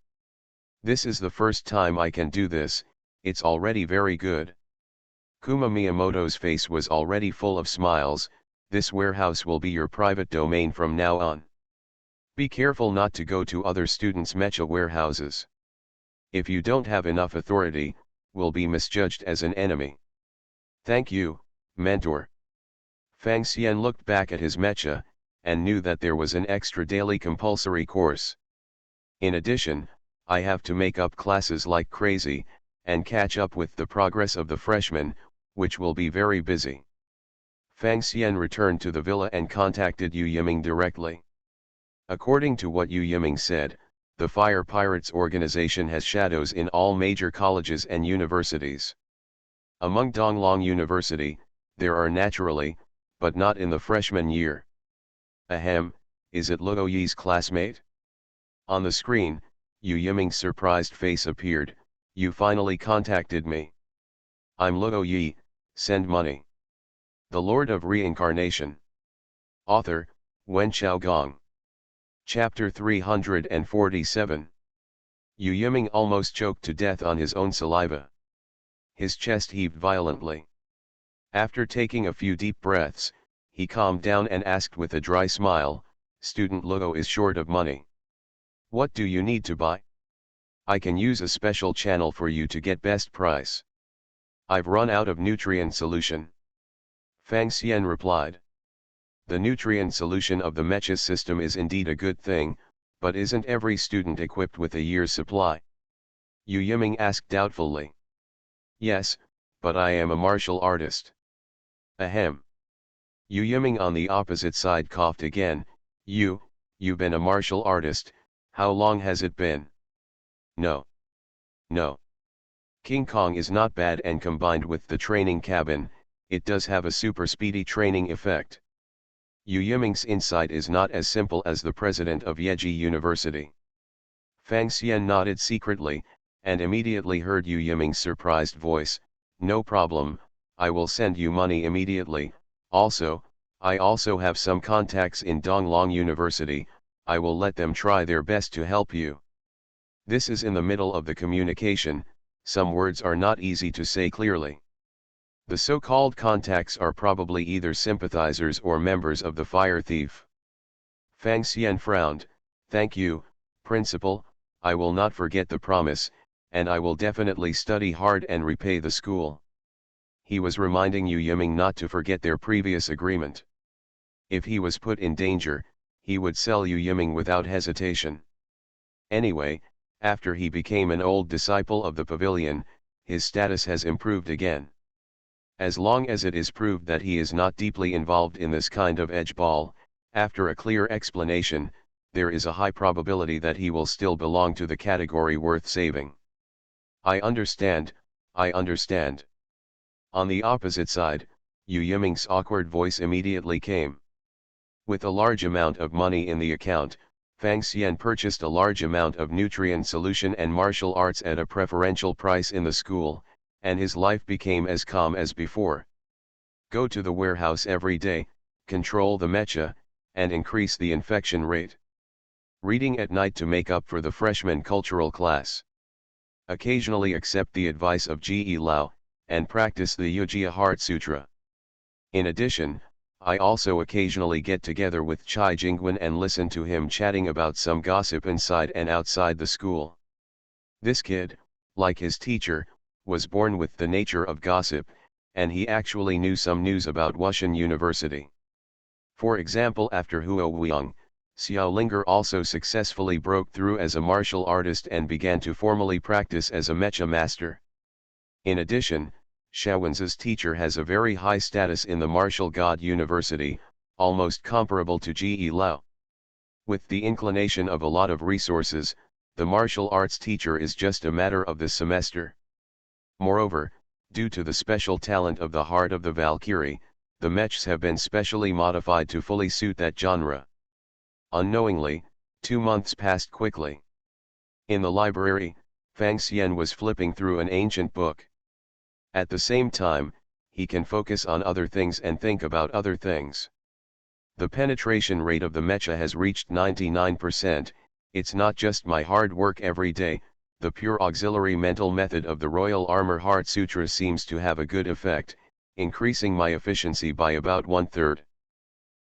This is the first time I can do this, it's already very good. Kuma Miyamoto's face was already full of smiles. This warehouse will be your private domain from now on. Be careful not to go to other students' mecha warehouses. If you don't have enough authority, will be misjudged as an enemy. Thank you, mentor. Fang Xian looked back at his mecha, and knew that there was an extra daily compulsory course. In addition, I have to make up classes like crazy, and catch up with the progress of the freshmen, which will be very busy. Fang Xian returned to the villa and contacted Yu Yiming directly. According to what Yu Yiming said, the Fire Pirates organization has shadows in all major colleges and universities. Among Donglong University, there are naturally, but not in the freshman year. Ahem, is it Luo Yi's classmate? On the screen, Yu Yiming's surprised face appeared. You finally contacted me. I'm Luo Yi, send money. The Lord of Reincarnation. Author, Wen Xiaogong. Chapter 347. Yu Yiming almost choked to death on his own saliva. His chest heaved violently. After taking a few deep breaths, he calmed down and asked with a dry smile, Student Luo is short of money. What do you need to buy? I can use a special channel for you to get best price. I've run out of nutrient solution. Fang Xian replied. The nutrient solution of the mecha system is indeed a good thing, but isn't every student equipped with a year's supply? Yu Yiming asked doubtfully. Yes, but I am a martial artist. Ahem. Yu Yiming on the opposite side coughed again. You've been a martial artist, how long has it been? No. King Kong is not bad, and combined with the training cabin, it does have a super speedy training effect. Yu Yiming's insight is not as simple as the president of Yeji University. Fang Xian nodded secretly, and immediately heard Yu Yiming's surprised voice, no problem, I will send you money immediately. Also, I also have some contacts in Donglong University, I will let them try their best to help you. This is in the middle of the communication, some words are not easy to say clearly. The so-called contacts are probably either sympathizers or members of the Fire Thief. Fang Xian frowned. Thank you, Principal, I will not forget the promise, and I will definitely study hard and repay the school. He was reminding Yu Yiming not to forget their previous agreement. If he was put in danger, he would sell Yu Yiming without hesitation. Anyway, after he became an old disciple of the pavilion, his status has improved again. As long as it is proved that he is not deeply involved in this kind of edge ball, after a clear explanation, there is a high probability that he will still belong to the category worth saving. I understand. On the opposite side, Yu Yiming's awkward voice immediately came. With a large amount of money in the account, Fang Xian purchased a large amount of nutrient solution and martial arts at a preferential price in the school, and his life became as calm as before. Go to the warehouse every day, control the mecha, and increase the infection rate. Reading at night to make up for the freshman cultural class. Occasionally accept the advice of Ge Lao, and practice the Yujia Heart Sutra. In addition, I also occasionally get together with Chai Jingwen and listen to him chatting about some gossip inside and outside the school. This kid, like his teacher, was born with the nature of gossip, and he actually knew some news about Wushan University. For example, after Huo Weiyang, Xiao Linger also successfully broke through as a martial artist and began to formally practice as a mecha master. In addition, Shaowen's teacher has a very high status in the Martial God University, almost comparable to Ji Lao. With the inclination of a lot of resources, the martial arts teacher is just a matter of the semester. Moreover, due to the special talent of the Heart of the Valkyrie, the mechs have been specially modified to fully suit that genre. Unknowingly, 2 months passed quickly. In the library, Fang Xian was flipping through an ancient book. At the same time, he can focus on other things and think about other things. The penetration rate of the mecha has reached 99%, it's not just my hard work every day, the pure auxiliary mental method of the Royal Armor Heart Sutra seems to have a good effect, increasing my efficiency by about 1/3.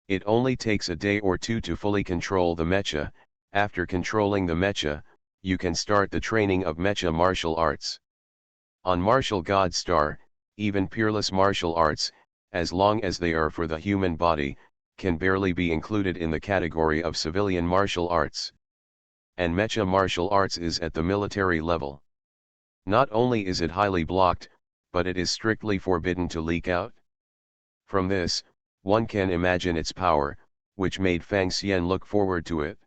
It only takes a day or two to fully control the mecha. After controlling the mecha, you can start the training of mecha martial arts. On Martial God Star, even peerless martial arts, as long as they are for the human body, can barely be included in the category of civilian martial arts. And mecha martial arts is at the military level. Not only is it highly blocked, but it is strictly forbidden to leak out. From this, one can imagine its power, which made Fang Xian look forward to it.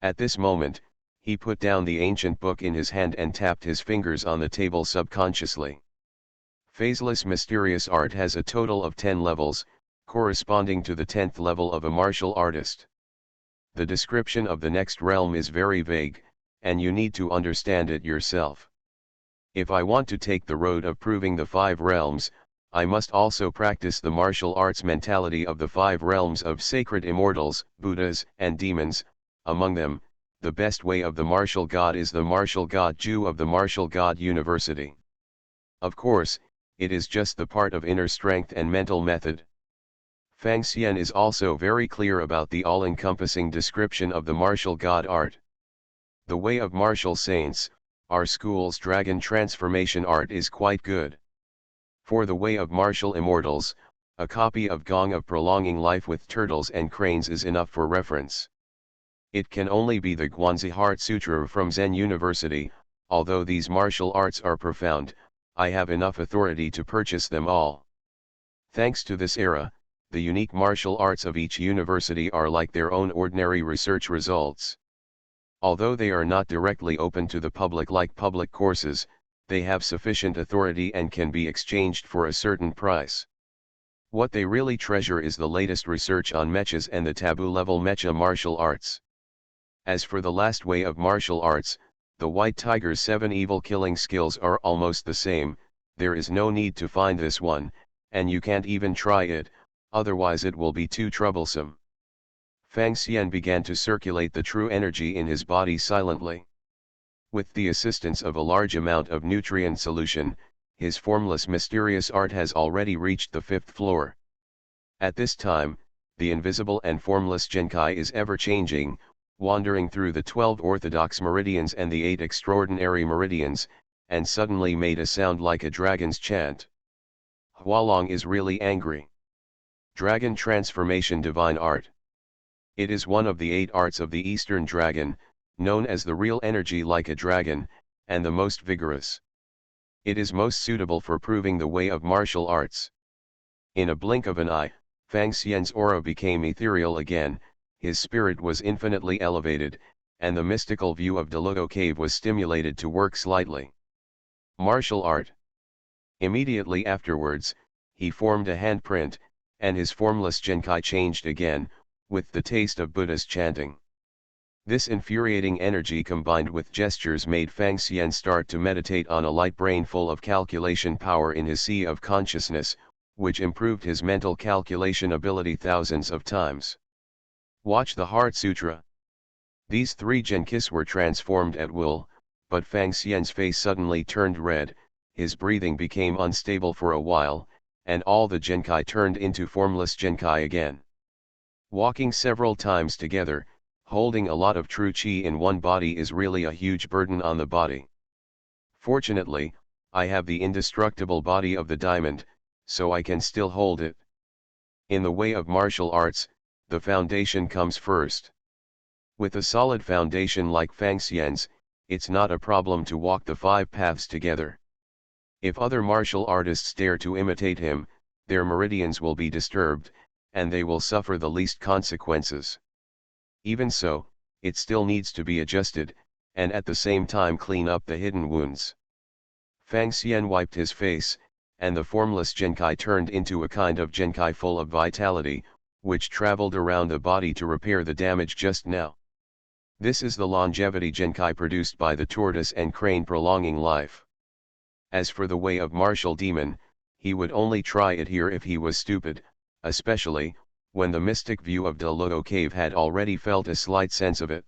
At this moment, he put down the ancient book in his hand and tapped his fingers on the table subconsciously. Phaseless mysterious art has a total of 10 levels, corresponding to the 10th level of a martial artist. The description of the next realm is very vague, and you need to understand it yourself. If I want to take the road of proving the 5 realms, I must also practice the martial arts mentality of the 5 realms of sacred immortals, Buddhas, and demons. Among them, the best way of the martial god is the martial god Ju of the Martial God University. Of course, it is just the part of inner strength and mental method. Fang Xian is also very clear about the all-encompassing description of the martial god art. The way of martial saints, our school's dragon transformation art is quite good. For the way of martial immortals, a copy of Gong of Prolonging Life with Turtles and Cranes is enough for reference. It can only be the Guanzi Heart Sutra from Zen University. Although these martial arts are profound, I have enough authority to purchase them all. Thanks to this era, the unique martial arts of each university are like their own ordinary research results. Although they are not directly open to the public like public courses, they have sufficient authority and can be exchanged for a certain price. What they really treasure is the latest research on mechas and the taboo-level mecha martial arts. As for the last way of martial arts, the White Tiger's 7 evil killing skills are almost the same. There is no need to find this one, and you can't even try it, otherwise it will be too troublesome. Fang Xian began to circulate the true energy in his body silently. With the assistance of a large amount of nutrient solution, his formless mysterious art has already reached the 5th floor. At this time, the invisible and formless Genkai is ever changing, wandering through the 12 orthodox meridians and the 8 extraordinary meridians, and suddenly made a sound like a dragon's chant. Hualong is really angry. Dragon transformation divine art. It is one of the 8 arts of the Eastern dragon, known as the real energy like a dragon, and the most vigorous. It is most suitable for proving the way of martial arts. In a blink of an eye, Fang Xian's aura became ethereal again, his spirit was infinitely elevated, and the mystical view of Deluo Cave was stimulated to work slightly. Martial art. Immediately afterwards, he formed a handprint, and his formless Genkai changed again, with the taste of Buddha's chanting. This infuriating energy combined with gestures made Fang Xian start to meditate on a light brain full of calculation power in his sea of consciousness, which improved his mental calculation ability thousands of times. Watch the Heart Sutra. These 3 Genkis were transformed at will, but Fang Xian's face suddenly turned red, his breathing became unstable for a while, and all the Genkai turned into formless Genkai again. Walking several times together, holding a lot of true chi in one body is really a huge burden on the body. Fortunately, I have the indestructible body of the diamond, so I can still hold it. In the way of martial arts, the foundation comes first. With a solid foundation like Fang Xian's, it's not a problem to walk the 5 paths together. If other martial artists dare to imitate him, their meridians will be disturbed, and they will suffer the least consequences. Even so, it still needs to be adjusted, and at the same time clean up the hidden wounds. Fang Xian wiped his face, and the formless Genkai turned into a kind of Genkai full of vitality, which traveled around the body to repair the damage just now. This is the longevity Genkai produced by the tortoise and crane prolonging life. As for the way of martial demon, he would only try it here if he was stupid, especially, when the mystic view of De Luo cave had already felt a slight sense of it.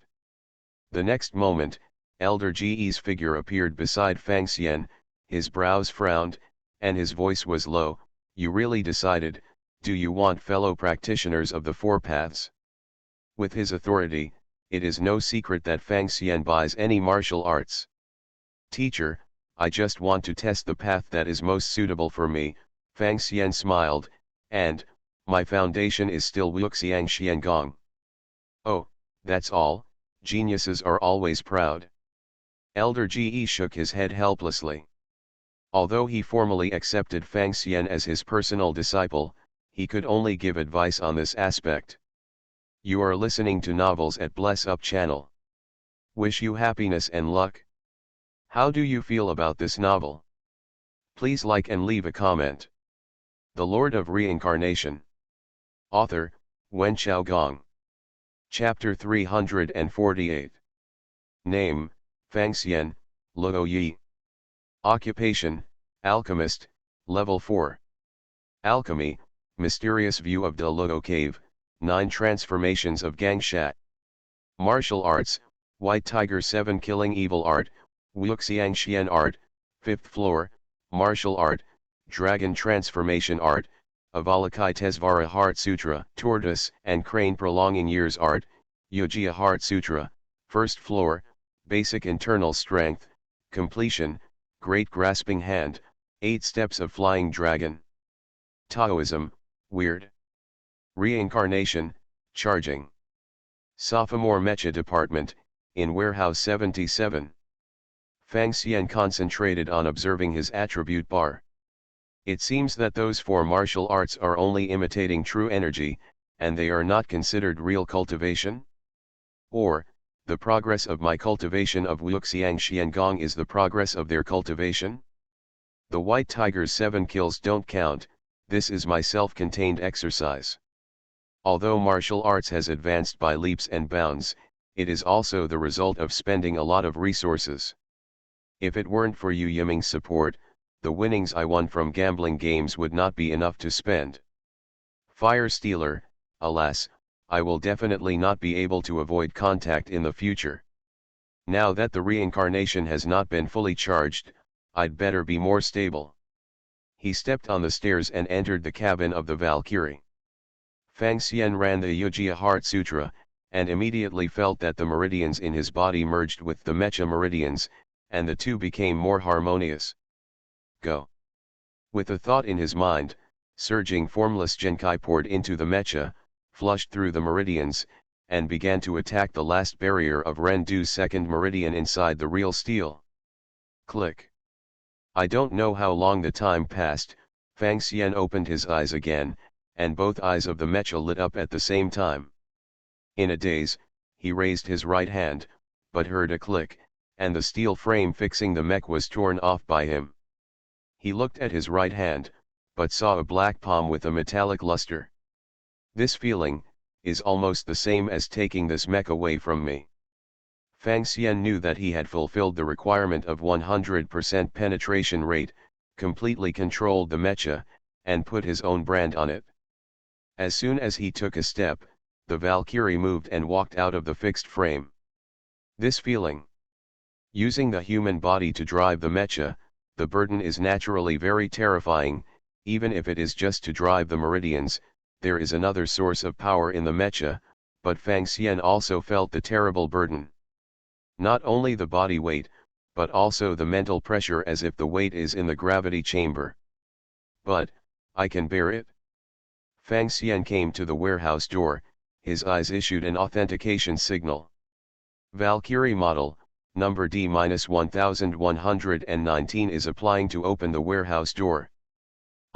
The next moment, Elder Ge's figure appeared beside Fang Xian, his brows frowned, and his voice was low. You really decided, do you want fellow practitioners of the 4 paths? With his authority, it is no secret that Fang Xian buys any martial arts. Teacher, I just want to test the path that is most suitable for me, Fang Xian smiled, and, my foundation is still Wuxiang Xiangong. Oh, that's all, geniuses are always proud. Elder Ge shook his head helplessly. Although he formally accepted Fang Xian as his personal disciple, he could only give advice on this aspect. You are listening to novels at Bless Up channel. Wish you happiness and luck. How do you feel about this novel? Please like and leave a comment. The Lord of Reincarnation. Author, Wen Xiaogong. Chapter 348. Name, Fang Xian, Luo Yi. Occupation, Alchemist, Level 4. Alchemy, Mysterious View of De Luo Cave, 9 Transformations of Gangshat. Martial Arts, White Tiger 7 Killing Evil Art, Wuxiang Xian Art, 5th Floor, Martial Art, Dragon Transformation Art, Avalokitesvara Heart Sutra, Tortoise and Crane Prolonging Years Art, Yogia Heart Sutra, 1st Floor, Basic Internal Strength, Completion, Great Grasping Hand, 8 Steps of Flying Dragon. Taoism, Weird. Reincarnation, Charging. Sophomore Mecha Department, in Warehouse 77. Fang Xian concentrated on observing his attribute bar. It seems that those 4 martial arts are only imitating true energy, and they are not considered real cultivation? Or, the progress of my cultivation of Wuxiang Xiangong is the progress of their cultivation? The White Tiger's 7 kills don't count, this is my self-contained exercise. Although martial arts has advanced by leaps and bounds, it is also the result of spending a lot of resources. If it weren't for Yu Yiming's support, the winnings I won from gambling games would not be enough to spend. Fire Stealer, alas, I will definitely not be able to avoid contact in the future. Now that the reincarnation has not been fully charged, I'd better be more stable. He stepped on the stairs and entered the cabin of the Valkyrie. Fang Xian ran the Yogia Heart Sutra, and immediately felt that the meridians in his body merged with the Mecha meridians, and the two became more harmonious. Go. With a thought in his mind, surging formless Genkai poured into the Mecha, flushed through the meridians, and began to attack the last barrier of Rendu's 2nd meridian inside the real steel. Click. I don't know how long the time passed. Fang Xian opened his eyes again, and both eyes of the Mecha lit up at the same time. In a daze, he raised his right hand, but heard a click, and the steel frame fixing the mech was torn off by him. He looked at his right hand, but saw a black palm with a metallic luster. This feeling is almost the same as taking this mech away from me. Fang Xian knew that he had fulfilled the requirement of 100% penetration rate, completely controlled the mecha, and put his own brand on it. As soon as he took a step, the Valkyrie moved and walked out of the fixed frame. This feeling. Using the human body to drive the mecha, the burden is naturally very terrifying. Even if it is just to drive the meridians, there is another source of power in the mecha, but Fang Xian also felt the terrible burden. Not only the body weight, but also the mental pressure as if the weight is in the gravity chamber. But, I can bear it. Fang Xian came to the warehouse door, his eyes issued an authentication signal. Valkyrie model, number D-1119 is applying to open the warehouse door.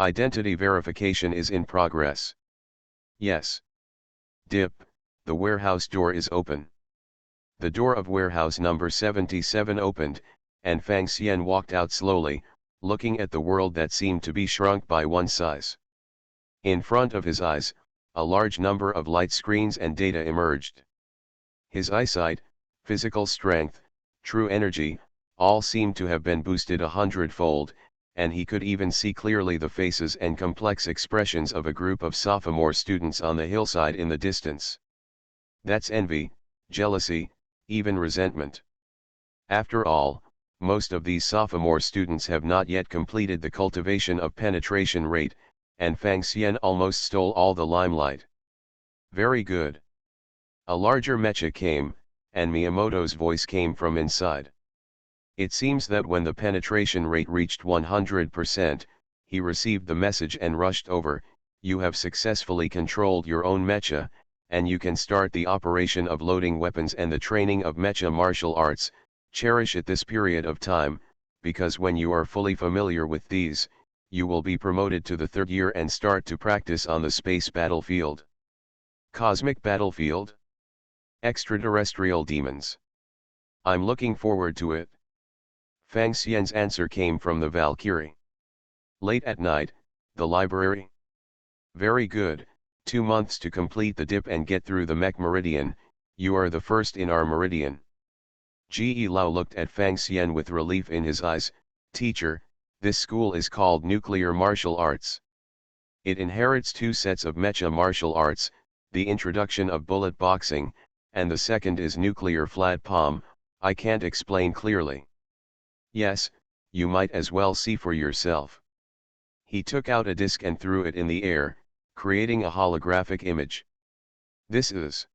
Identity verification is in progress. Yes. Dip, the warehouse door is open. The door of warehouse number 77 opened, and Fang Xian walked out slowly, looking at the world that seemed to be shrunk by one size. In front of his eyes, a large number of light screens and data emerged. His eyesight, physical strength, true energy, all seemed to have been boosted 100-fold, and he could even see clearly the faces and complex expressions of a group of sophomore students on the hillside in the distance. That's envy, jealousy, even resentment. After all, most of these sophomore students have not yet completed the cultivation of penetration rate, and Fang Xian almost stole all the limelight. Very good. A larger mecha came, and Miyamoto's voice came from inside. It seems that when the penetration rate reached 100%, he received the message and rushed over. You have successfully controlled your own mecha, and you can start the operation of loading weapons and the training of mecha martial arts. Cherish it this period of time, because when you are fully familiar with these, you will be promoted to the third year and start to practice on the space battlefield. Cosmic battlefield? Extraterrestrial demons. I'm looking forward to it. Fang Xian's answer came from the Valkyrie. Late at night, the library? Very good, 2 months to complete the dip and get through the mech meridian. You are the first in our meridian. Ji Lao looked at Fang Xian with relief in his eyes. Teacher, this school is called Nuclear Martial Arts. It inherits 2 sets of mecha martial arts, the introduction of bullet boxing, and the second is nuclear flat palm. I can't explain clearly. Yes, you might as well see for yourself. He took out a disc and threw it in the air, creating a holographic image. This is...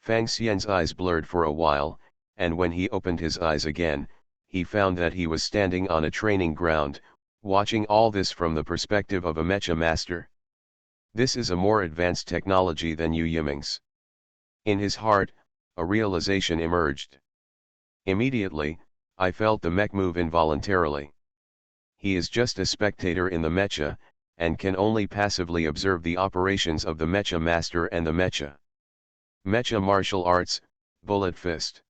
Fang Xian's eyes blurred for a while, and when he opened his eyes again, he found that he was standing on a training ground, watching all this from the perspective of a mecha master. This is a more advanced technology than Yu Yiming's. In his heart, a realization emerged. Immediately, I felt the mech move involuntarily. He is just a spectator in the mecha, and can only passively observe the operations of the mecha master and the mecha. Mecha martial arts, bullet fist.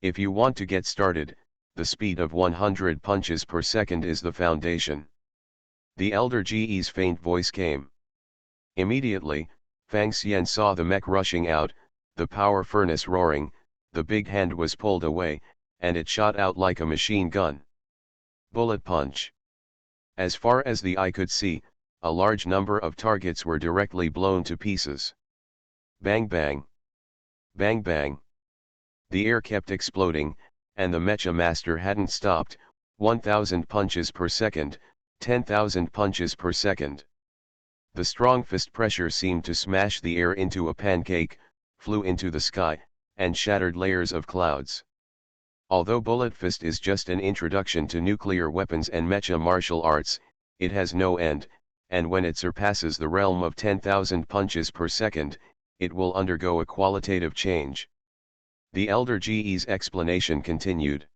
If you want to get started, the speed of 100 punches per second is the foundation. The elder Ji's faint voice came. Immediately, Fang Xian saw the mech rushing out, the power furnace roaring, the big hand was pulled away, and it shot out like a machine gun. Bullet punch. As far as the eye could see, a large number of targets were directly blown to pieces. Bang bang. Bang bang. The air kept exploding, and the mecha master hadn't stopped. 1,000 punches per second, 10,000 punches per second. The strong fist pressure seemed to smash the air into a pancake, flew into the sky, and shattered layers of clouds. Although bullet fist is just an introduction to nuclear weapons and mecha martial arts, it has no end, and when it surpasses the realm of 10,000 punches per second, it will undergo a qualitative change. The elder Ji's explanation continued.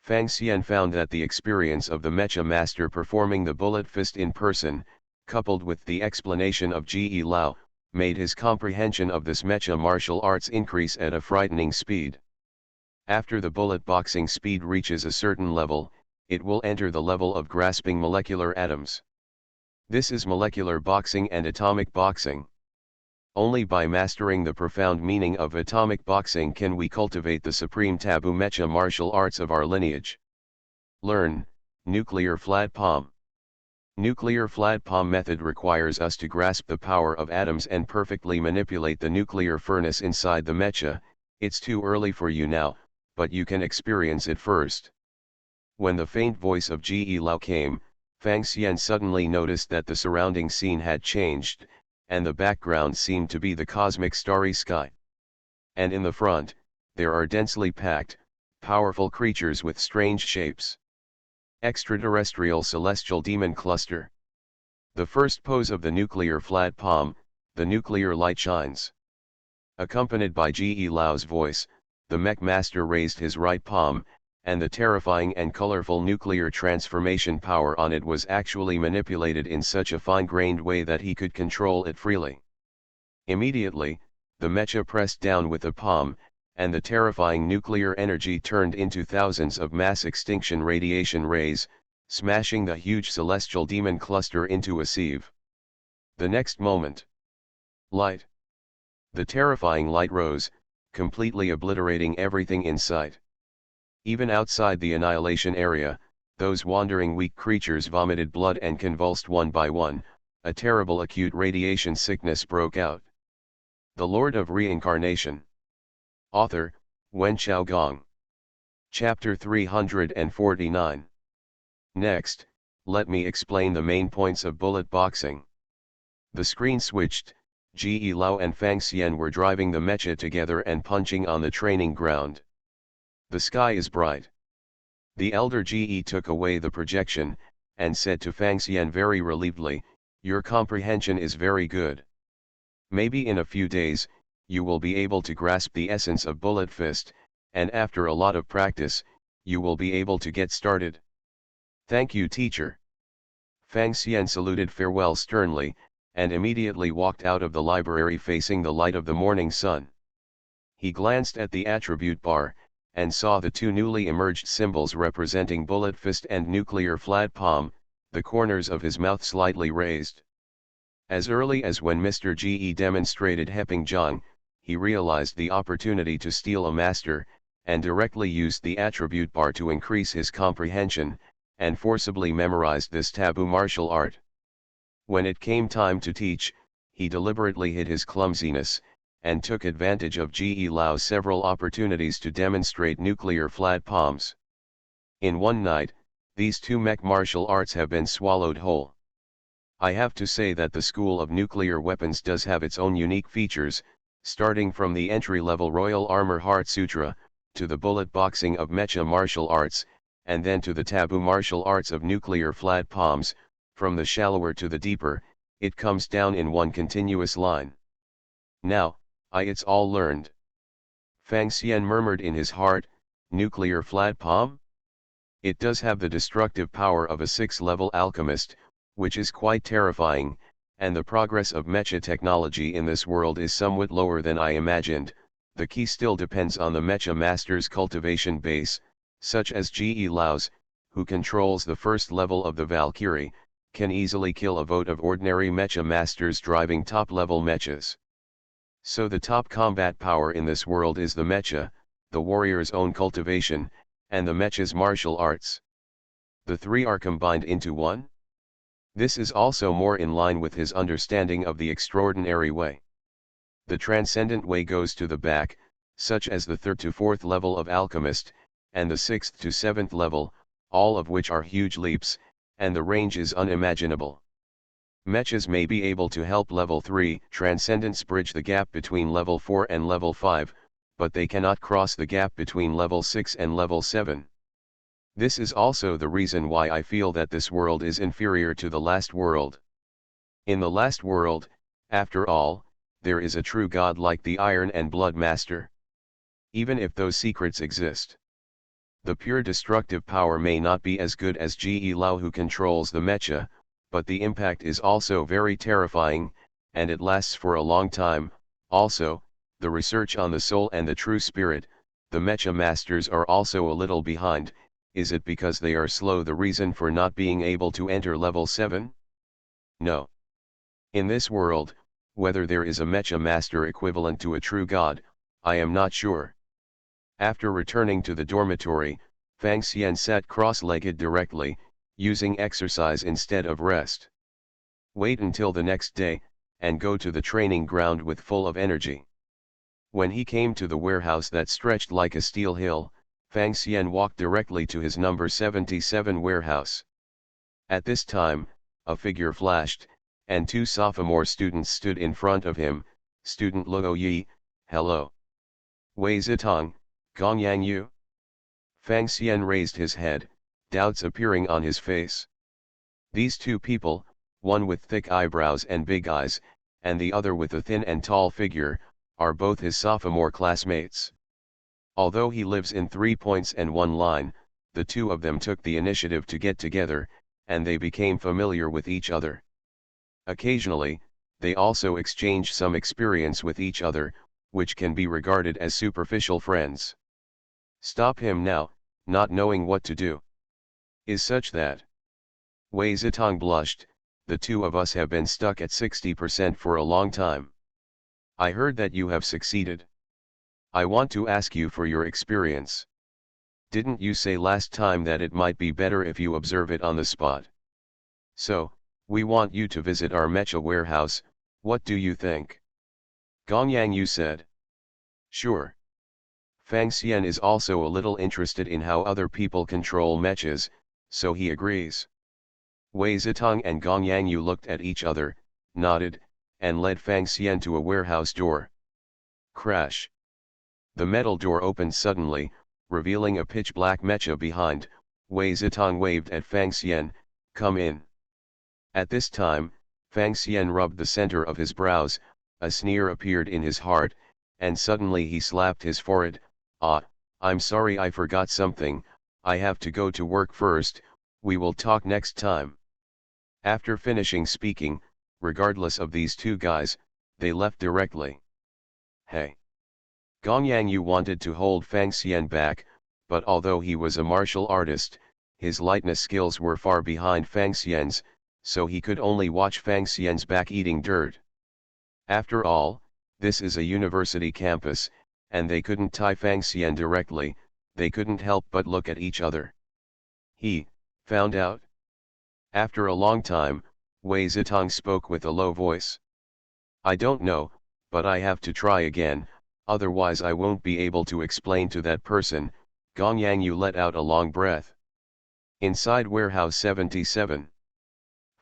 Fang Xian found that the experience of the mecha master performing the bullet fist in person, coupled with the explanation of Ji Lao, made his comprehension of this mecha martial arts increase at a frightening speed. After the bullet boxing speed reaches a certain level, it will enter the level of grasping molecular atoms. This is molecular boxing and atomic boxing. Only by mastering the profound meaning of atomic boxing can we cultivate the supreme taboo mecha martial arts of our lineage. Learn, nuclear flat palm. Nuclear flat palm method requires us to grasp the power of atoms and perfectly manipulate the nuclear furnace inside the mecha. It's too early for you now, but you can experience it first. When the faint voice of Ji Lao came, Fang Xian suddenly noticed that the surrounding scene had changed, and the background seemed to be the cosmic starry sky. And in the front, there are densely packed, Powerful creatures with strange shapes. Extraterrestrial celestial demon cluster. The first pose of the nuclear flat palm, the nuclear light shines. Accompanied by Ge Lao's voice, the mech master raised his right palm, and the terrifying and colorful nuclear transformation power on it was actually manipulated in such a fine-grained way that he could control it freely. Immediately, the mecha pressed down with the palm, and the terrifying nuclear energy turned into thousands of mass extinction radiation rays, smashing the huge celestial demon cluster into a sieve. The next moment, light. The terrifying light rose, completely obliterating everything in sight. Even outside the annihilation area, those wandering weak creatures vomited blood and convulsed one by one. A terrible acute radiation sickness broke out. The Lord of Reincarnation. Author, Wen Xiaogong. Chapter 349. Next, let me explain the main points of bullet boxing. The screen switched. Ge Lao and Fang Xian were driving the mecha together and punching on the training ground. The sky is bright. The elder Ge took away the projection, and said to Fang Xian very relievedly, "Your comprehension is very good. Maybe in a few days, you will be able to grasp the essence of Bullet Fist, and after a lot of practice, you will be able to get started." "Thank you, teacher." Fang Xian saluted farewell sternly, and immediately walked out of the library facing the light of the morning sun. He glanced at the attribute bar, and saw the two newly emerged symbols representing Bullet Fist and Nuclear Flat Palm, the corners of his mouth slightly raised. As early as when Mr. Ge demonstrated Heping Zhang, he realized the opportunity to steal a master, and directly used the attribute bar to increase his comprehension, and forcibly memorized this taboo martial art. When it came time to teach, he deliberately hid his clumsiness, and took advantage of Ge Lao's several opportunities to demonstrate nuclear flat palms. In one night, these two mech martial arts have been swallowed whole. I have to say that the school of nuclear weapons does have its own unique features, starting from the entry-level Royal Armor Heart Sutra, to the bullet boxing of mecha martial arts, and then to the taboo martial arts of nuclear flat palms. From the shallower to the deeper, it comes down in one continuous line. "Now, it's all learned." Fang Xian murmured in his heart, "Nuclear flat palm? It does have the destructive power of a 6th-level alchemist, which is quite terrifying, and the progress of mecha technology in this world is somewhat lower than I imagined. The key still depends on the mecha master's cultivation base, such as Ge Lao's, who controls the first level of the Valkyrie, can easily kill a vote of ordinary mecha masters driving top-level mechas. So the top combat power in this world is the mecha, the warrior's own cultivation, and the mecha's martial arts. The three are combined into one? This is also more in line with his understanding of the extraordinary way. The transcendent way goes to the back, such as the 3rd to 4th level of alchemist, and the 6th to 7th level, all of which are huge leaps, and the range is unimaginable. Mechas may be able to help level 3 transcendence bridge the gap between level 4 and level 5, but they cannot cross the gap between level 6 and level 7. This is also the reason why I feel that this world is inferior to the last world. In the last world, after all, there is a true god like the Iron and Blood Master. Even if those secrets exist, the pure destructive power may not be as good as Ge Lao, who controls the mecha, but the impact is also very terrifying, and it lasts for a long time. Also, the research on the soul and the true spirit, the mecha masters are also a little behind. Is it because they are slow, the reason for not being able to enter level 7? No. In this world, whether there is a mecha master equivalent to a true god, I am not sure. After returning to the dormitory, Fang Xian sat cross-legged directly, using exercise instead of rest. Wait until the next day, and go to the training ground with full of energy. When he came to the warehouse that stretched like a steel hill, Fang Xian walked directly to his number 77 warehouse. At this time, a figure flashed, and two sophomore students stood in front of him. Student Luo Yi, hello. Wei Zitong, Gong Yang Yu. Fang Xian raised his head, doubts appearing on his face. These two people, one with thick eyebrows and big eyes, and the other with a thin and tall figure, are both his sophomore classmates. Although he lives in 3 points and 1 line, the two of them took the initiative to get together, and they became familiar with each other. Occasionally, they also exchange some experience with each other, which can be regarded as superficial friends. Stop him now, not knowing what to do. Is such that. Wei Zitong blushed, the two of us have been stuck at 60% for a long time. I heard that you have succeeded. I want to ask you for your experience. Didn't you say last time that it might be better if you observe it on the spot? So, we want you to visit our mecha warehouse, what do you think? Gong Yang said. Sure. Fang Xian is also a little interested in how other people control mechas, so he agrees. Wei Zitong and Gong Yang looked at each other, nodded, and led Fang Xian to a warehouse door. Crash. The metal door opened suddenly, revealing a pitch-black mecha behind. Wei Zitong waved at Fang Xian, come in. At this time, Fang Xian rubbed the center of his brows, a sneer appeared in his heart, and suddenly he slapped his forehead. I'm sorry, I forgot something, I have to go to work first, we will talk next time. After finishing speaking, regardless of these two guys, they left directly. Hey! Gong Yang wanted to hold Fang Xian back, but although he was a martial artist, his lightness skills were far behind Fang Xian's, so he could only watch Fang Xian's back eating dirt. After all, this is a university campus, and they couldn't tie Fang Xian directly, they couldn't help but look at each other. He found out. After a long time, Wei Zitong spoke with a low voice. I don't know, but I have to try again, otherwise I won't be able to explain to that person. Gong Yang let out a long breath. Inside warehouse 77.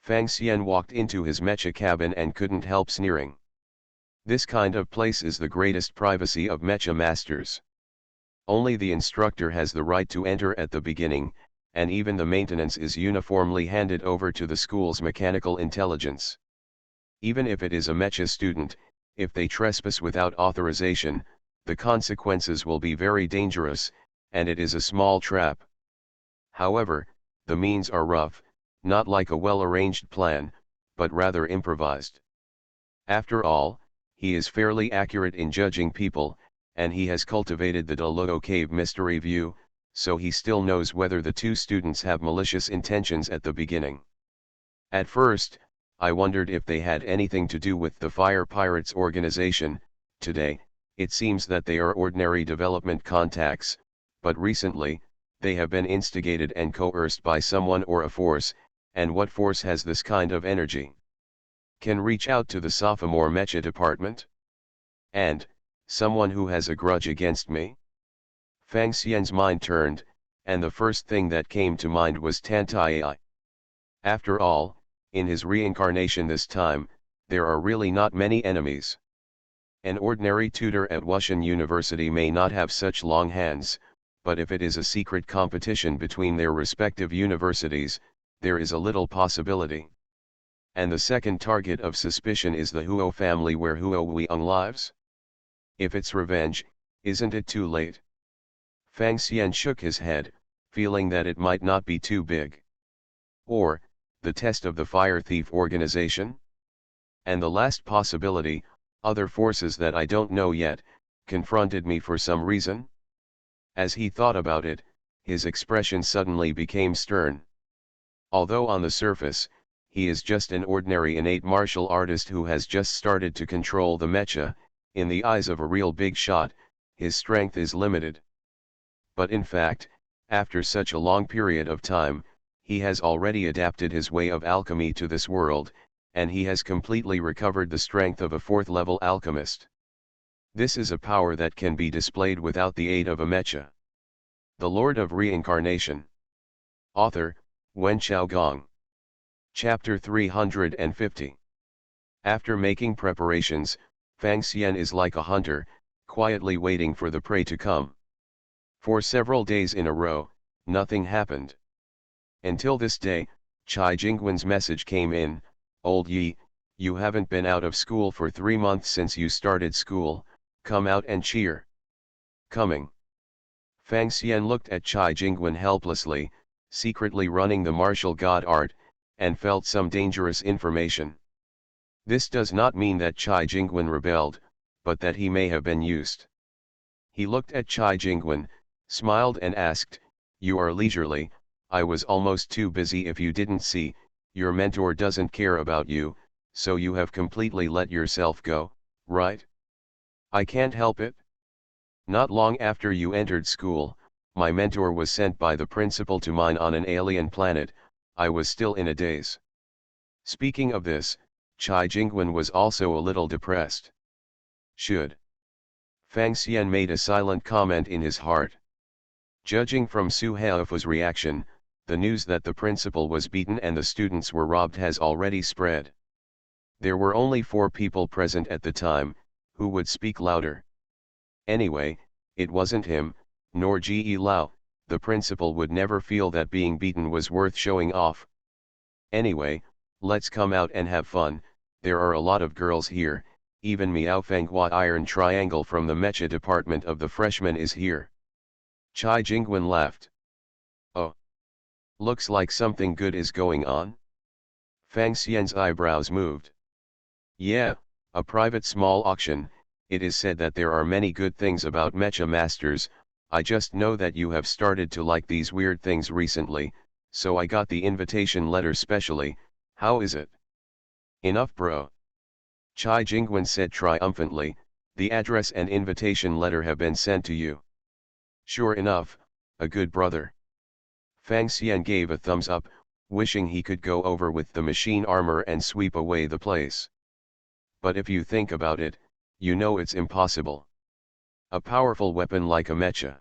Fang Xian walked into his mecha cabin and couldn't help sneering. This kind of place is the greatest privacy of mecha masters. Only the instructor has the right to enter at the beginning, and even the maintenance is uniformly handed over to the school's mechanical intelligence. Even if it is a mecha student, if they trespass without authorization, the consequences will be very dangerous, and it is a small trap. However, the means are rough, not like a well-arranged plan, but rather improvised. After all, he is fairly accurate in judging people, and he has cultivated the Deluo Cave mystery view, so he still knows whether the two students have malicious intentions at the beginning. At first, I wondered if they had anything to do with the Fire Pirates organization. Today, it seems that they are ordinary development contacts, but recently, they have been instigated and coerced by someone or a force, and what force has this kind of energy? Can reach out to the sophomore mecha department? And, someone who has a grudge against me? Fang Xian's mind turned, and the first thing that came to mind was Tantai. After all, in his reincarnation this time, there are really not many enemies. An ordinary tutor at Wushan University may not have such long hands, but if it is a secret competition between their respective universities, there is a little possibility. And the second target of suspicion is the Huo family where Huo Weiyang lives? If it's revenge, isn't it too late? Fang Xian shook his head, feeling that it might not be too big. Or, the test of the fire thief organization? And the last possibility, other forces that I don't know yet, confronted me for some reason? As he thought about it, his expression suddenly became stern. Although on the surface, he is just an ordinary innate martial artist who has just started to control the mecha, in the eyes of a real big shot, his strength is limited. But in fact, after such a long period of time, he has already adapted his way of alchemy to this world, and he has completely recovered the strength of a fourth-level alchemist. This is a power that can be displayed without the aid of a mecha. The Lord of Reincarnation. Author, Wen Xiaogong. Chapter 350. After making preparations, Fang Xian is like a hunter, quietly waiting for the prey to come. For several days in a row, nothing happened. Until this day, Chai Jingwen's message came in: "Old Yi, you haven't been out of school for 3 months since you started school, come out and cheer." Coming. Fang Xian looked at Chai Jingwen helplessly, secretly running the martial god art, and felt some dangerous information. This does not mean that Chai Jingwen rebelled, but that he may have been used. He looked at Chai Jingwen, smiled and asked, "You are leisurely, I was almost too busy. If you didn't see, your mentor doesn't care about you, so you have completely let yourself go, right?" "I can't help it. Not long after you entered school, my mentor was sent by the principal to mine on an alien planet. I was still in a daze." Speaking of this, Chai Jingwen was also a little depressed. Should. Fang Xian made a silent comment in his heart. Judging from Su Haofu's reaction, the news that the principal was beaten and the students were robbed has already spread. There were only 4 people present at the time, who would speak louder. Anyway, it wasn't him, nor Ji Lao. The principal would never feel that being beaten was worth showing off. "Anyway, let's come out and have fun. There are a lot of girls here, even Miao Fenghua Iron Triangle from the mecha department of the freshmen is here." Chai Jingwen laughed. "Oh. Looks like something good is going on." Fang Xian's eyebrows moved. "Yeah, a private small auction. It is said that there are many good things about mecha masters. I just know that you have started to like these weird things recently, so I got the invitation letter specially. How is it?" "Enough, bro." Chai Jingwen said triumphantly, "The address and invitation letter have been sent to you." "Sure enough, a good brother." Fang Xian gave a thumbs up, wishing he could go over with the machine armor and sweep away the place. But if you think about it, you know it's impossible. A powerful weapon like a mecha.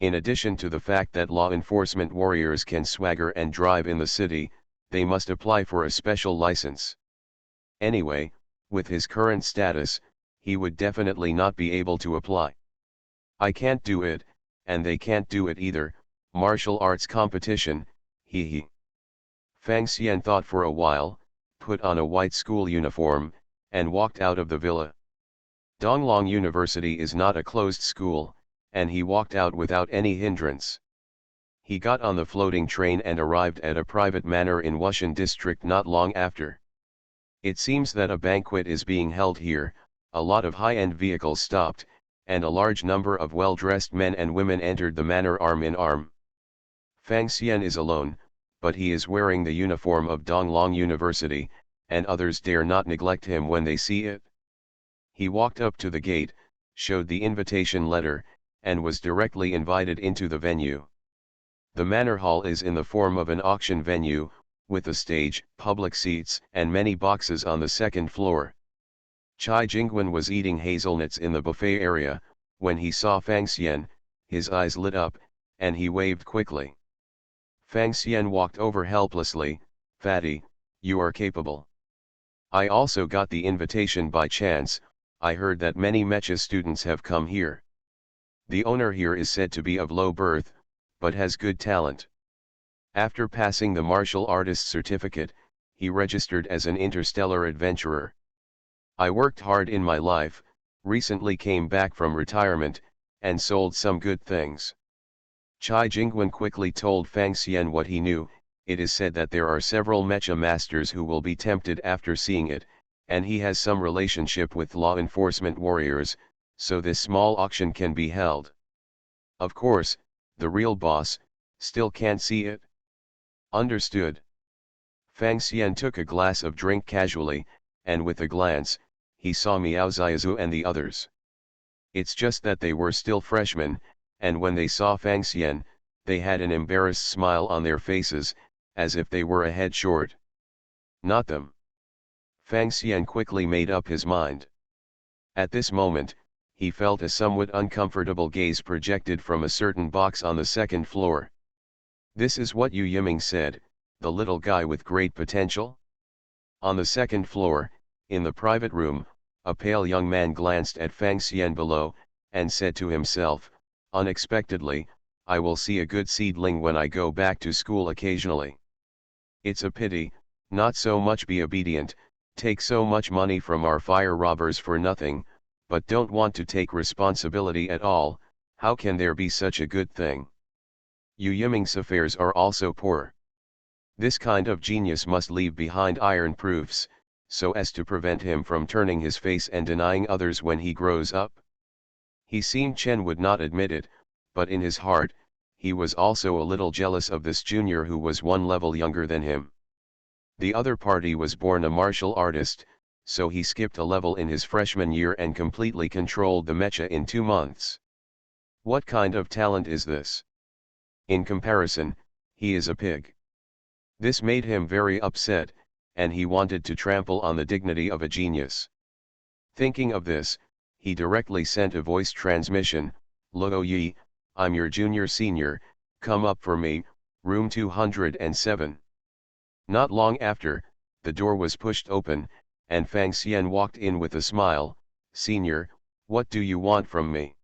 In addition to the fact that law enforcement warriors can swagger and drive in the city, they must apply for a special license. Anyway, with his current status, he would definitely not be able to apply. "I can't do it, and they can't do it either. Martial arts competition, hee hee." Fang Xian thought for a while, put on a white school uniform, and walked out of the villa. Donglong University is not a closed school, and he walked out without any hindrance. He got on the floating train and arrived at a private manor in Wushan district not long after. It seems that a banquet is being held here. A lot of high-end vehicles stopped, and a large number of well-dressed men and women entered the manor arm in arm. Fang Xian is alone, but he is wearing the uniform of Donglong University, and others dare not neglect him when they see it. He walked up to the gate, showed the invitation letter, and was directly invited into the venue. The manor hall is in the form of an auction venue, with a stage, public seats, and many boxes on the second floor. Chai Jingwen was eating hazelnuts in the buffet area. When he saw Fang Xian, his eyes lit up, and he waved quickly. Fang Xian walked over helplessly. "Fatty, you are capable. I also got the invitation by chance. I heard that many mecha students have come here. The owner here is said to be of low birth, but has good talent. After passing the martial artist certificate, he registered as an interstellar adventurer. I worked hard in my life, recently came back from retirement, and sold some good things." Chai Jingwen quickly told Fang Xian what he knew. It is said that there are several mecha masters who will be tempted after seeing it, and he has some relationship with law enforcement warriors, so this small auction can be held. Of course, the real boss still can't see it. Understood. Fang Xian took a glass of drink casually, and with a glance, he saw Miao Xiaozu and the others. It's just that they were still freshmen, and when they saw Fang Xian, they had an embarrassed smile on their faces, as if they were a head short. Not them. Fang Xian quickly made up his mind. At this moment, he felt a somewhat uncomfortable gaze projected from a certain box on the second floor. "This is what Yu Yiming said, the little guy with great potential?" On the second floor, in the private room, a pale young man glanced at Fang Xian below, and said to himself, Unexpectedly, I will see a good seedling when I go back to school occasionally. It's a pity, not so much be obedient, take so much money from our fire robbers for nothing, but don't want to take responsibility at all. How can there be such a good thing? Yu Yiming's affairs are also poor. This kind of genius must leave behind iron proofs, so as to prevent him from turning his face and denying others when he grows up. He seemed Chen would not admit it, but in his heart, he was also a little jealous of this junior who was one level younger than him. The other party was born a martial artist, so he skipped a level in his freshman year and completely controlled the mecha in 2 months. What kind of talent is this? In comparison, he is a pig. This made him very upset, and he wanted to trample on the dignity of a genius. Thinking of this, he directly sent a voice transmission, "Luo Yi, I'm your junior senior, come up for me, room 207. Not long after, the door was pushed open, and Fang Xian walked in with a smile. "Senior, what do you want from me?"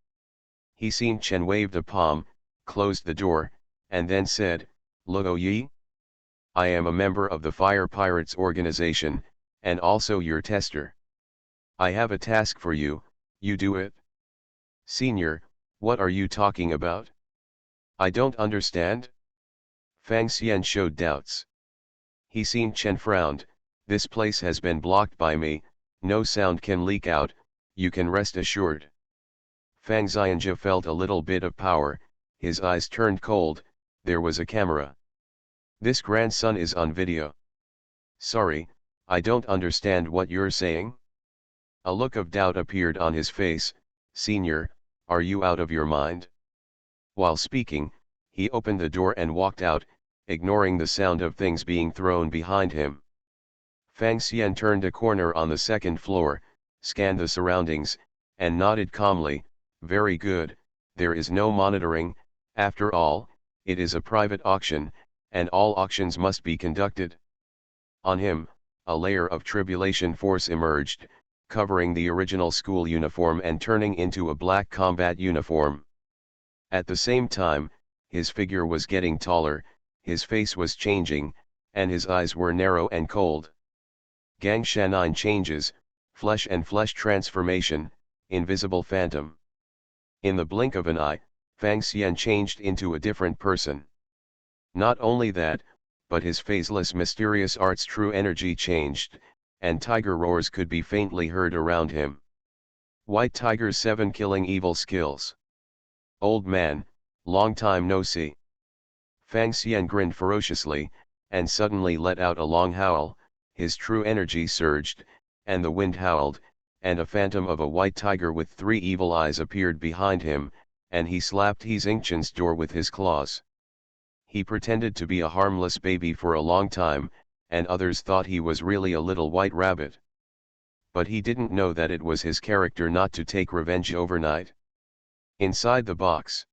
He seen Chen waved a palm, closed the door, and then said, "Luo Yi? I am a member of the Fire Pirates organization, and also your tester. I have a task for you, you do it." "Senior, what are you talking about? I don't understand." Fang Xian showed doubts. He seen Chen frowned. "This place has been blocked by me, no sound can leak out, you can rest assured." Fang Xianja felt a little bit of power, his eyes turned cold. There was a camera. "This grandson is on video." "Sorry, I don't understand what you're saying." A look of doubt appeared on his face. "Senior, are you out of your mind?" While speaking, he opened the door and walked out, ignoring the sound of things being thrown behind him. Fang Xian turned a corner on the second floor, scanned the surroundings, and nodded calmly. "Very good, there is no monitoring, after all, it is a private auction, and all auctions must be conducted." On him, a layer of tribulation force emerged, covering the original school uniform and turning into a black combat uniform. At the same time, his figure was getting taller, his face was changing, and his eyes were narrow and cold. Gang Shanine changes, flesh and flesh transformation, invisible phantom. In the blink of an eye, Fang Xian changed into a different person. Not only that, but his phaseless mysterious art's true energy changed, and tiger roars could be faintly heard around him. White Tiger's 7 killing evil skills. "Old man, long time no see." Fang Xian grinned ferociously, and suddenly let out a long howl. His true energy surged, and the wind howled, and a phantom of a white tiger with 3 evil eyes appeared behind him, and he slapped He Xingchen's door with his claws. He pretended to be a harmless baby for a long time, and others thought he was really a little white rabbit. But he didn't know that it was his character not to take revenge overnight. Inside the box,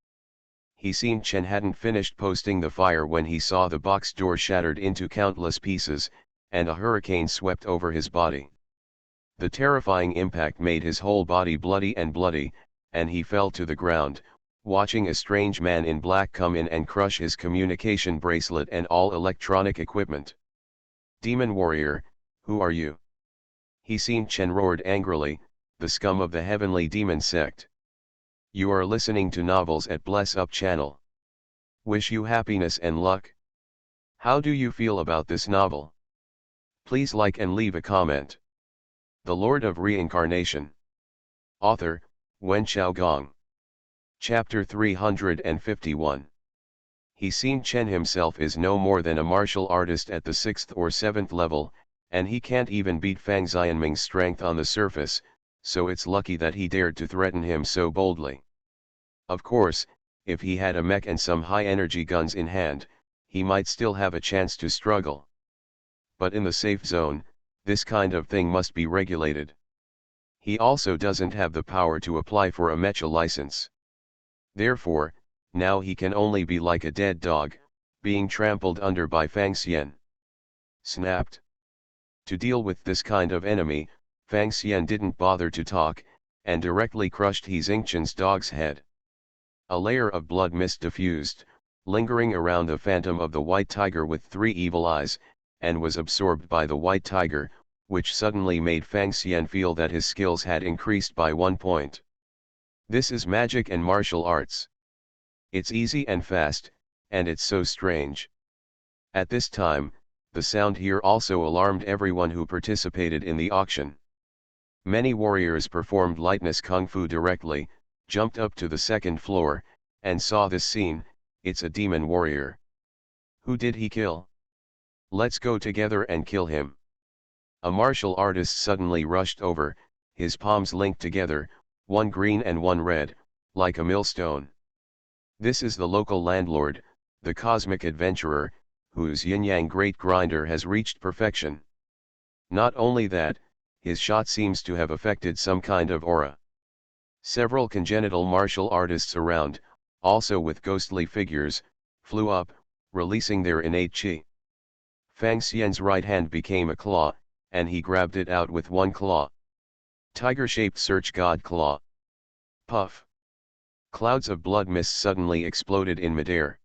he seen Chen hadn't finished posting the fire when he saw the box door shattered into countless pieces, and a hurricane swept over his body. The terrifying impact made his whole body bloody, and he fell to the ground, watching a strange man in black come in and crush his communication bracelet and all electronic equipment. "Demon warrior, who are you?" He seen Chen roared angrily, "The scum of the heavenly demon sect. You are listening to novels at Bless Up channel. Wish you happiness and luck. How do you feel about this novel? Please like and leave a comment." The Lord of Reincarnation. Author, Wen Xiaogong. Chapter 351. He seen Chen himself is no more than a martial artist at the 6th or 7th level, and he can't even beat Fang Xianming's strength on the surface, so it's lucky that he dared to threaten him so boldly. Of course, if he had a mech and some high-energy guns in hand, he might still have a chance to struggle. But in the safe zone, this kind of thing must be regulated. He also doesn't have the power to apply for a mecha license. Therefore, now he can only be like a dead dog, being trampled under by Fang Xian. Snapped. To deal with this kind of enemy, Fang Xian didn't bother to talk, and directly crushed He Xingchen's dog's head. A layer of blood mist diffused, lingering around the phantom of the white tiger with 3 evil eyes, and was absorbed by the white tiger, which suddenly made Fang Xian feel that his skills had increased by 1 point. This is magic and martial arts. It's easy and fast, and it's so strange. At this time, the sound here also alarmed everyone who participated in the auction. Many warriors performed lightness kung fu directly, jumped up to the 2nd floor, and saw this scene. It's a demon warrior. Who did he kill? Let's go together and kill him. A martial artist suddenly rushed over, his palms linked together, one green and one red, like a millstone. This is the local landlord, the cosmic adventurer, whose yin-yang great grinder has reached perfection. Not only that, his shot seems to have affected some kind of aura. Several congenital martial artists around, also with ghostly figures, flew up, releasing their innate qi. Fang Xian's right hand became a claw, and he grabbed it out with one claw. Tiger-shaped search god claw. Puff. Clouds of blood mist suddenly exploded in midair.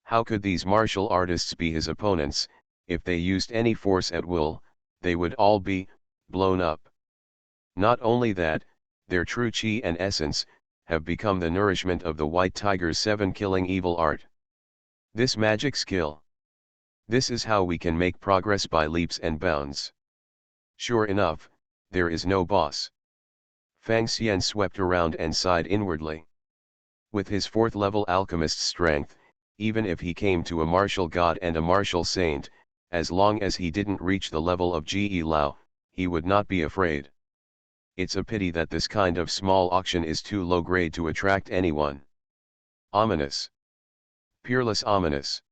How could these martial artists be his opponents? If they used any force at will, they would all be blown up. Not only that, their true qi and essence have become the nourishment of the white tiger's 7 killing evil art. This magic skill. This is how we can make progress by leaps and bounds. Sure enough, there is no boss. Fang Xian swept around and sighed inwardly. With his 4th level alchemist's strength, even if he came to a martial god and a martial saint, as long as he didn't reach the level of Ge Lao, he would not be afraid. It's a pity that this kind of small auction is too low grade to attract anyone. Ominous. Peerless ominous.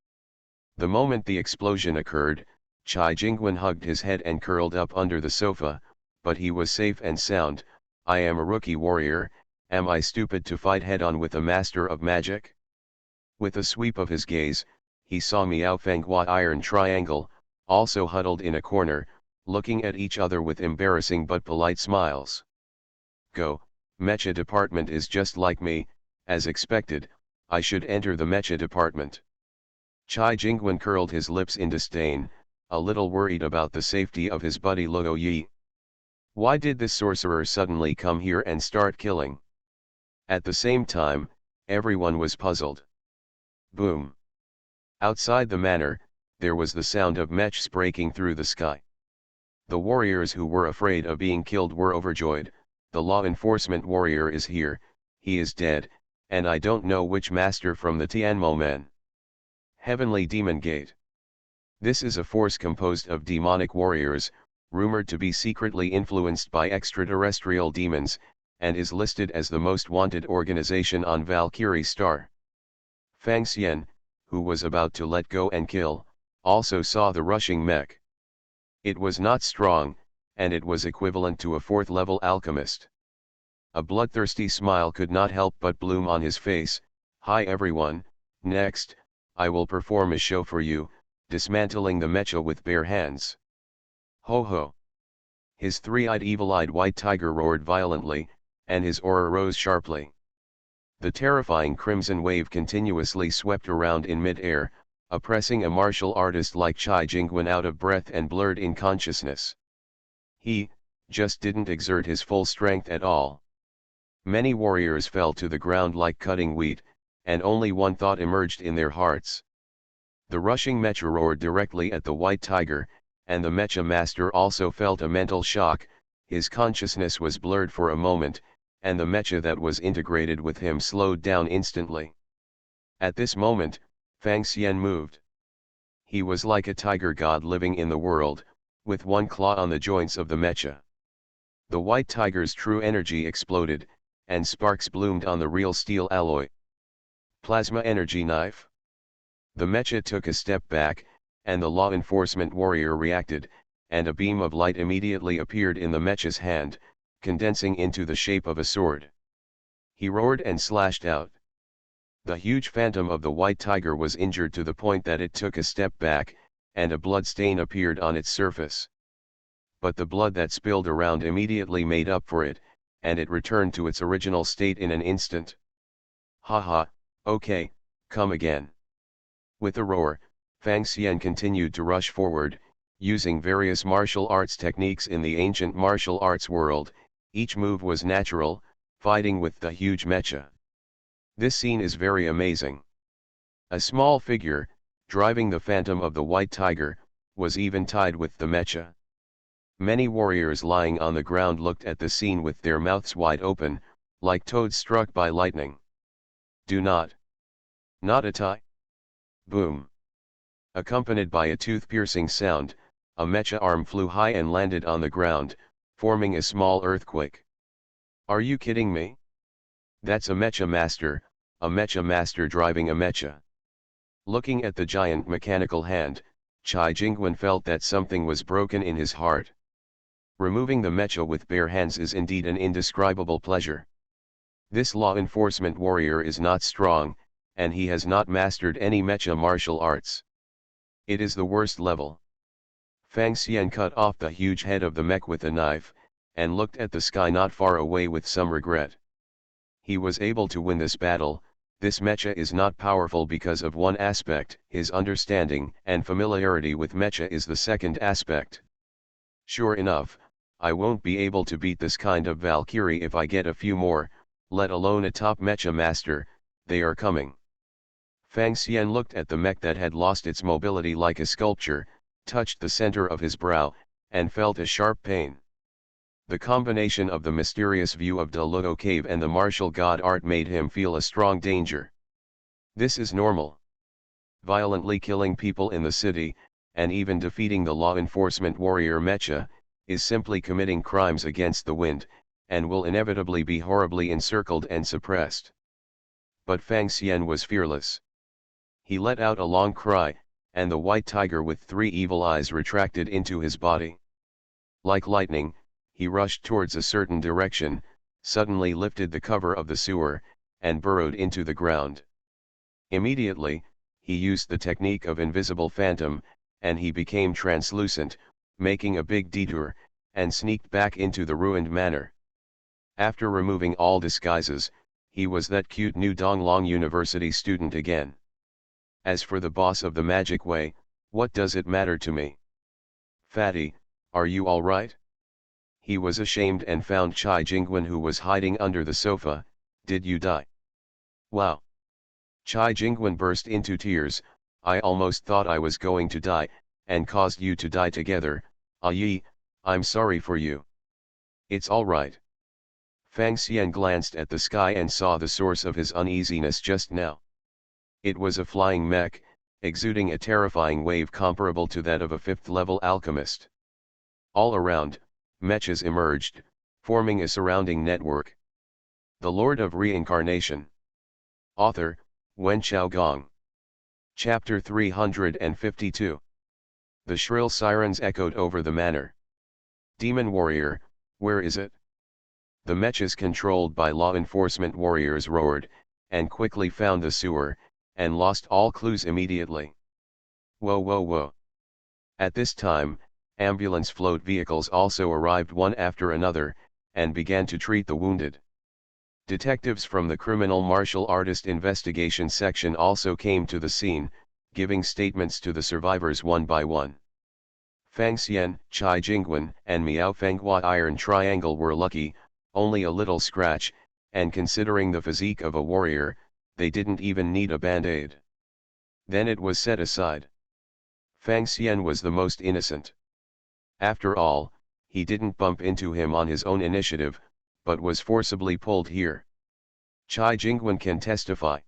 The moment the explosion occurred, Chai Jingwen hugged his head and curled up under the sofa, but he was safe and sound. I am a rookie warrior, am I stupid to fight head-on with a master of magic? With a sweep of his gaze, he saw Miao Fenghua Iron Triangle, also huddled in a corner, looking at each other with embarrassing but polite smiles. Go, mecha department is just like me, as expected, I should enter the mecha department. Chai Jingwen curled his lips in disdain, a little worried about the safety of his buddy Luo Yi. Why did this sorcerer suddenly come here and start killing? At the same time, everyone was puzzled. Boom. Outside the manor, there was the sound of mechs breaking through the sky. The warriors who were afraid of being killed were overjoyed. The law enforcement warrior is here, he is dead, and I don't know which master from the Tianmo men. Heavenly Demon Gate. This is a force composed of demonic warriors, rumored to be secretly influenced by extraterrestrial demons, and is listed as the most wanted organization on Valkyrie Star. Fang Xian, who was about to let go and kill, also saw the rushing mech. It was not strong, and it was equivalent to a 4th level alchemist. A bloodthirsty smile could not help but bloom on his face. Hi everyone, next, I will perform a show for you, dismantling the mecha with bare hands. Ho ho! His 3-eyed evil-eyed white tiger roared violently, and his aura rose sharply. The terrifying crimson wave continuously swept around in mid-air, oppressing a martial artist like Chai Jingwen out of breath and blurred in consciousness. He just didn't exert his full strength at all. Many warriors fell to the ground like cutting wheat, and only one thought emerged in their hearts. The rushing mecha roared directly at the white tiger, and the mecha master also felt a mental shock. His consciousness was blurred for a moment, and the mecha that was integrated with him slowed down instantly. At this moment, Fang Xian moved. He was like a tiger god living in the world, with one claw on the joints of the mecha. The white tiger's true energy exploded, and sparks bloomed on the real steel alloy. Plasma energy knife. The mecha took a step back, and the law enforcement warrior reacted, and a beam of light immediately appeared in the mecha's hand, condensing into the shape of a sword. He roared and slashed out. The huge phantom of the white tiger was injured to the point that it took a step back, and a blood stain appeared on its surface. But the blood that spilled around immediately made up for it, and it returned to its original state in an instant. Haha, okay, come again. With a roar, Fang Xian continued to rush forward, using various martial arts techniques in the ancient martial arts world. Each move was natural, fighting with the huge mecha. This scene is very amazing. A small figure, driving the phantom of the white tiger, was even tied with the mecha. Many warriors lying on the ground looked at the scene with their mouths wide open, like toads struck by lightning. Do not. Not a tie. Boom. Accompanied by a tooth-piercing sound, a mecha arm flew high and landed on the ground, forming a small earthquake. Are you kidding me? That's a mecha master driving a mecha. Looking at the giant mechanical hand, Chai Jingwen felt that something was broken in his heart. Removing the mecha with bare hands is indeed an indescribable pleasure. This law enforcement warrior is not strong, and he has not mastered any mecha martial arts. It is the worst level. Fang Xian cut off the huge head of the mech with a knife, and looked at the sky not far away with some regret. He was able to win this battle. This mecha is not powerful because of one aspect, his understanding and familiarity with mecha is the second aspect. Sure enough, I won't be able to beat this kind of Valkyrie if I get a few more, let alone a top mecha master. They are coming. Fang Xian looked at the mech that had lost its mobility like a sculpture, touched the center of his brow, and felt a sharp pain. The combination of the mysterious view of Deludo Cave and the martial god art made him feel a strong danger. This is normal. Violently killing people in the city, and even defeating the law enforcement warrior mecha, is simply committing crimes against the wind, and will inevitably be horribly encircled and suppressed. But Fang Xian was fearless. He let out a long cry, and the white tiger with 3 evil eyes retracted into his body. Like lightning, he rushed towards a certain direction, suddenly lifted the cover of the sewer, and burrowed into the ground. Immediately, he used the technique of invisible phantom, and he became translucent, making a big detour, and sneaked back into the ruined manor. After removing all disguises, he was that cute new Donglong University student again. As for the boss of the magic way, what does it matter to me? Fatty, are you alright? He was ashamed and found Chai Jingwen who was hiding under the sofa. Did you die? Wow. Chai Jingwen burst into tears. I almost thought I was going to die, and caused you to die together. Ah yi, I'm sorry for you. It's alright. Fang Xian glanced at the sky and saw the source of his uneasiness just now. It was a flying mech, exuding a terrifying wave comparable to that of a 5th-level alchemist. All around, mechas emerged, forming a surrounding network. The Lord of Reincarnation. Author, Wen Xiaogong. Chapter 352. The shrill sirens echoed over the manor. Demon warrior, where is it? The mechas controlled by law enforcement warriors roared, and quickly found the sewer, and lost all clues immediately. Whoa whoa whoa. At this time, ambulance float vehicles also arrived one after another, and began to treat the wounded. Detectives from the Criminal Martial Artist Investigation Section also came to the scene, giving statements to the survivors one by one. Fang Xian, Chai Jingwen, and Miao Fenghua Iron Triangle were lucky, only a little scratch, and considering the physique of a warrior, they didn't even need a band-aid. Then it was set aside. Fang Xian was the most innocent. After all, he didn't bump into him on his own initiative, but was forcibly pulled here. Chai Jingwen can testify.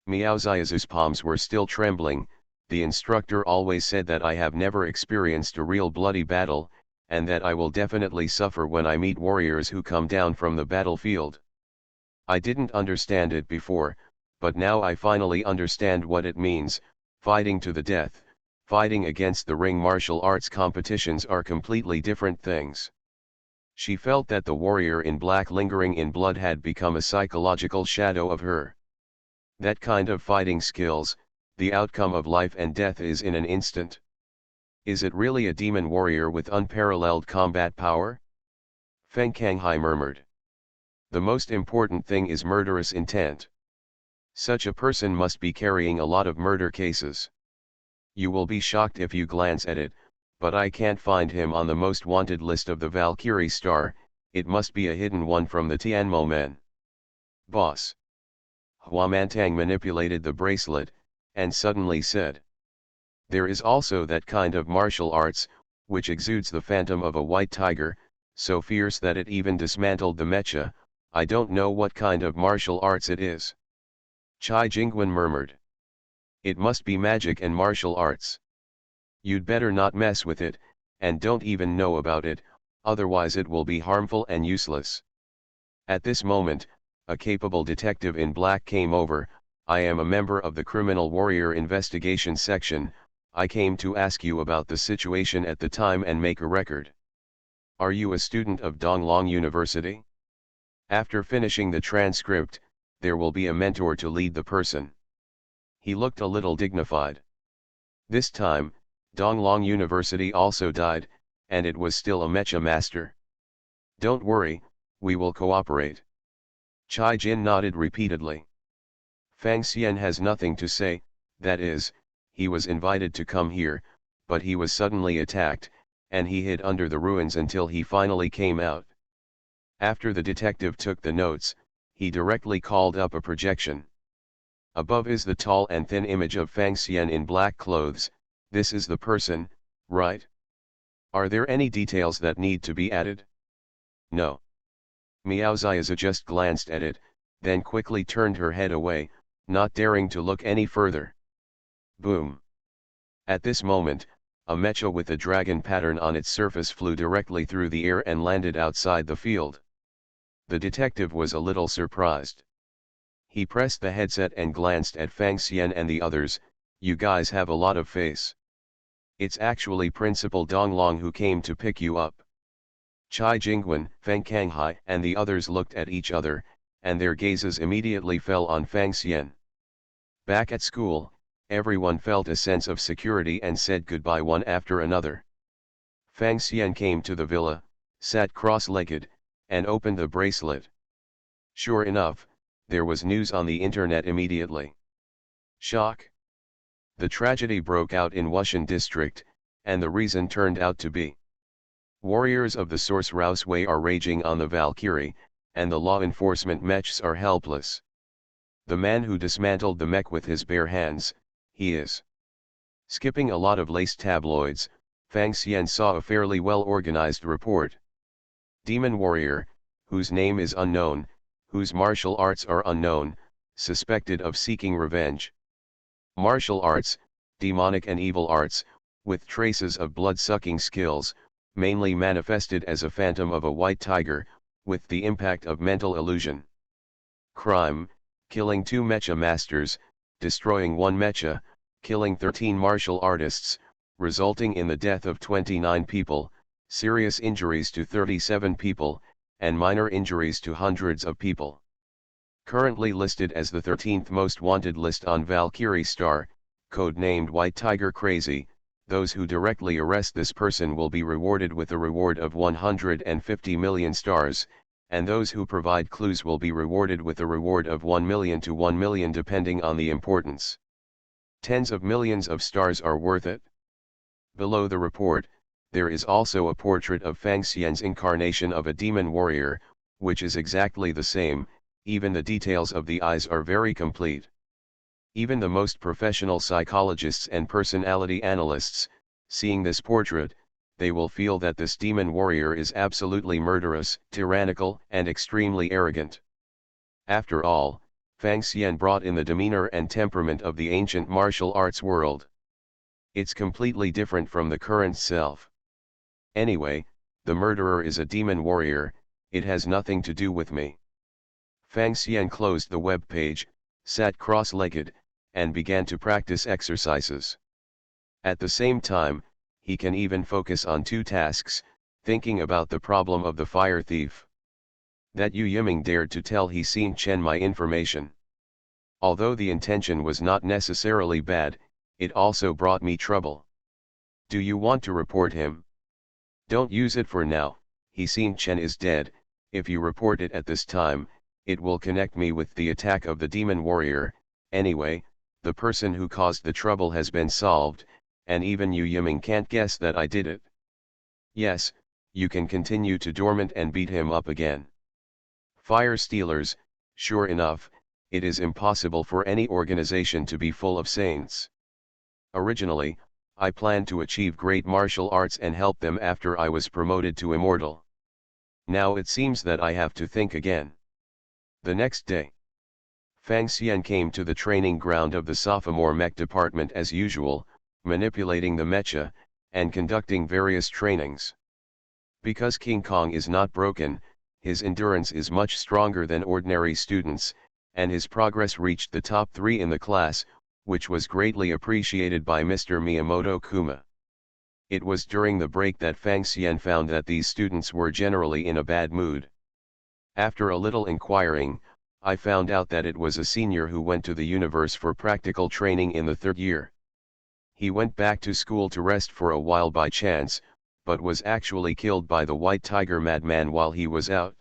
Miao Xiaozu's palms were still trembling. The instructor always said that I have never experienced a real bloody battle, and that I will definitely suffer when I meet warriors who come down from the battlefield. I didn't understand it before, but now I finally understand what it means. Fighting to the death, fighting against the ring martial arts competitions are completely different things. She felt that the warrior in black lingering in blood had become a psychological shadow of her. That kind of fighting skills, the outcome of life and death is in an instant. Is it really a demon warrior with unparalleled combat power? Feng Kanghai murmured. The most important thing is murderous intent. Such a person must be carrying a lot of murder cases. You will be shocked if you glance at it, but I can't find him on the most wanted list of the Valkyrie star. It must be a hidden one from the Tianmo men. Boss. Huamantang manipulated the bracelet, and suddenly said. There is also that kind of martial arts, which exudes the phantom of a white tiger, so fierce that it even dismantled the mecha. I don't know what kind of martial arts it is. Chai Jingwen murmured. It must be magic and martial arts. You'd better not mess with it, and don't even know about it, otherwise it will be harmful and useless. At this moment, a capable detective in black came over. I am a member of the Criminal Warrior Investigation Section. I came to ask you about the situation at the time and make a record. Are you a student of Donglong University? After finishing the transcript, there will be a mentor to lead the person. He looked a little dignified. This time, Donglong University also died, and it was still a mecha master. Don't worry, we will cooperate. Chai Jin nodded repeatedly. Fang Xian has nothing to say, that is, he was invited to come here, but he was suddenly attacked, and he hid under the ruins until he finally came out. After the detective took the notes, he directly called up a projection. Above is the tall and thin image of Fang Xian in black clothes. This is the person, right? Are there any details that need to be added? No. Miao Ziaza just glanced at it, then quickly turned her head away, not daring to look any further. Boom. At this moment, a mecha with a dragon pattern on its surface flew directly through the air and landed outside the field. The detective was a little surprised. He pressed the headset and glanced at Fang Xian and the others. You guys have a lot of face. It's actually Principal Donglong who came to pick you up. Chai Jingwen, Feng Kanghai and the others looked at each other, and their gazes immediately fell on Fang Xian. Back at school, everyone felt a sense of security and said goodbye one after another. Fang Xian came to the villa, sat cross-legged, and opened the bracelet. Sure enough, there was news on the internet immediately. Shock. The tragedy broke out in Wushan district, and the reason turned out to be warriors of the Source Rouse Way are raging on the Valkyrie, and the law enforcement mechs are helpless. The man who dismantled the mech with his bare hands, he is. Skipping a lot of lace tabloids, Fang Xian saw a fairly well-organized report. Demon warrior, whose name is unknown, whose martial arts are unknown, suspected of seeking revenge. Martial arts, demonic and evil arts, with traces of blood-sucking skills, mainly manifested as a phantom of a white tiger, with the impact of mental illusion. Crime, killing 2 mecha masters, destroying 1 mecha, killing 13 martial artists, resulting in the death of 29 people, serious injuries to 37 people, and minor injuries to hundreds of people. Currently listed as the 13th most wanted list on Valkyrie Star, codenamed White Tiger Crazy. Those who directly arrest this person will be rewarded with a reward of 150 million stars, and those who provide clues will be rewarded with a reward of 1 million to 1 million depending on the importance. Tens of millions of stars are worth it. Below the report, there is also a portrait of Fang Xian's incarnation of a demon warrior, which is exactly the same. Even the details of the eyes are very complete. Even the most professional psychologists and personality analysts, seeing this portrait, they will feel that this demon warrior is absolutely murderous, tyrannical, and extremely arrogant. After all, Fang Xian brought in the demeanor and temperament of the ancient martial arts world. It's completely different from the current self. Anyway, the murderer is a demon warrior, it has nothing to do with me. Fang Xian closed the web page, sat cross-legged, and began to practice exercises. At the same time, he can even focus on 2 tasks, thinking about the problem of the fire thief. That Yu Yiming dared to tell He Xin Chen my information. Although the intention was not necessarily bad, it also brought me trouble. Do you want to report him? Don't use it for now. He Xin Chen is dead. If you report it at this time, it will connect me with the attack of the demon warrior, Anyway, the person who caused the trouble has been solved, and even Yu Yiming can't guess that I did it. Yes, you can continue to dormant and beat him up again. Fire stealers, sure enough, it is impossible for any organization to be full of saints. Originally, I planned to achieve great martial arts and help them after I was promoted to immortal. Now it seems that I have to think again. The next day, Fang Xian came to the training ground of the sophomore mech department as usual, manipulating the mecha, and conducting various trainings. Because King Kong is not broken, his endurance is much stronger than ordinary students, and his progress reached the top 3 in the class, which was greatly appreciated by Mr. Miyamoto Kuma. It was during the break that Fang Xian found that these students were generally in a bad mood. After a little inquiring, I found out that it was a senior who went to the universe for practical training in the 3rd year. He went back to school to rest for a while by chance, but was actually killed by the White Tiger madman while he was out.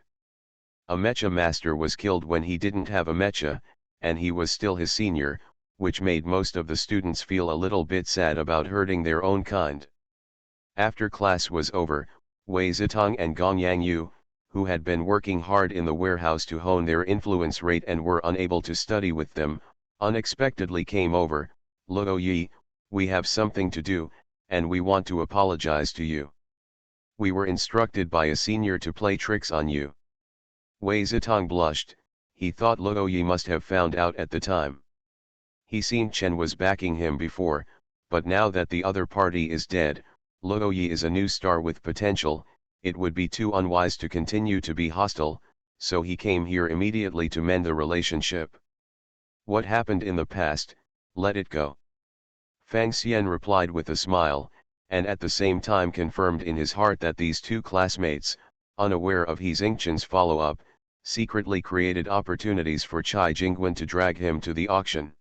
A mecha master was killed when he didn't have a mecha, and he was still his senior, which made most of the students feel a little bit sad about hurting their own kind. After class was over, Wei Zitong and Gong Yangyu, who had been working hard in the warehouse to hone their influence rate and were unable to study with them, unexpectedly came over. Luo Yi, we have something to do, and we want to apologize to you. We were instructed by a senior to play tricks on you. Wei Zitong blushed. He thought Luo Yi must have found out at the time. He seen Chen was backing him before, but now that the other party is dead, Luo Yi is a new star with potential. It would be too unwise to continue to be hostile, so he came here immediately to mend the relationship. What happened in the past, let it go. Fang Xian replied with a smile, and at the same time confirmed in his heart that these two classmates, unaware of He Xingchen's follow-up, secretly created opportunities for Chai Jingwen to drag him to the auction.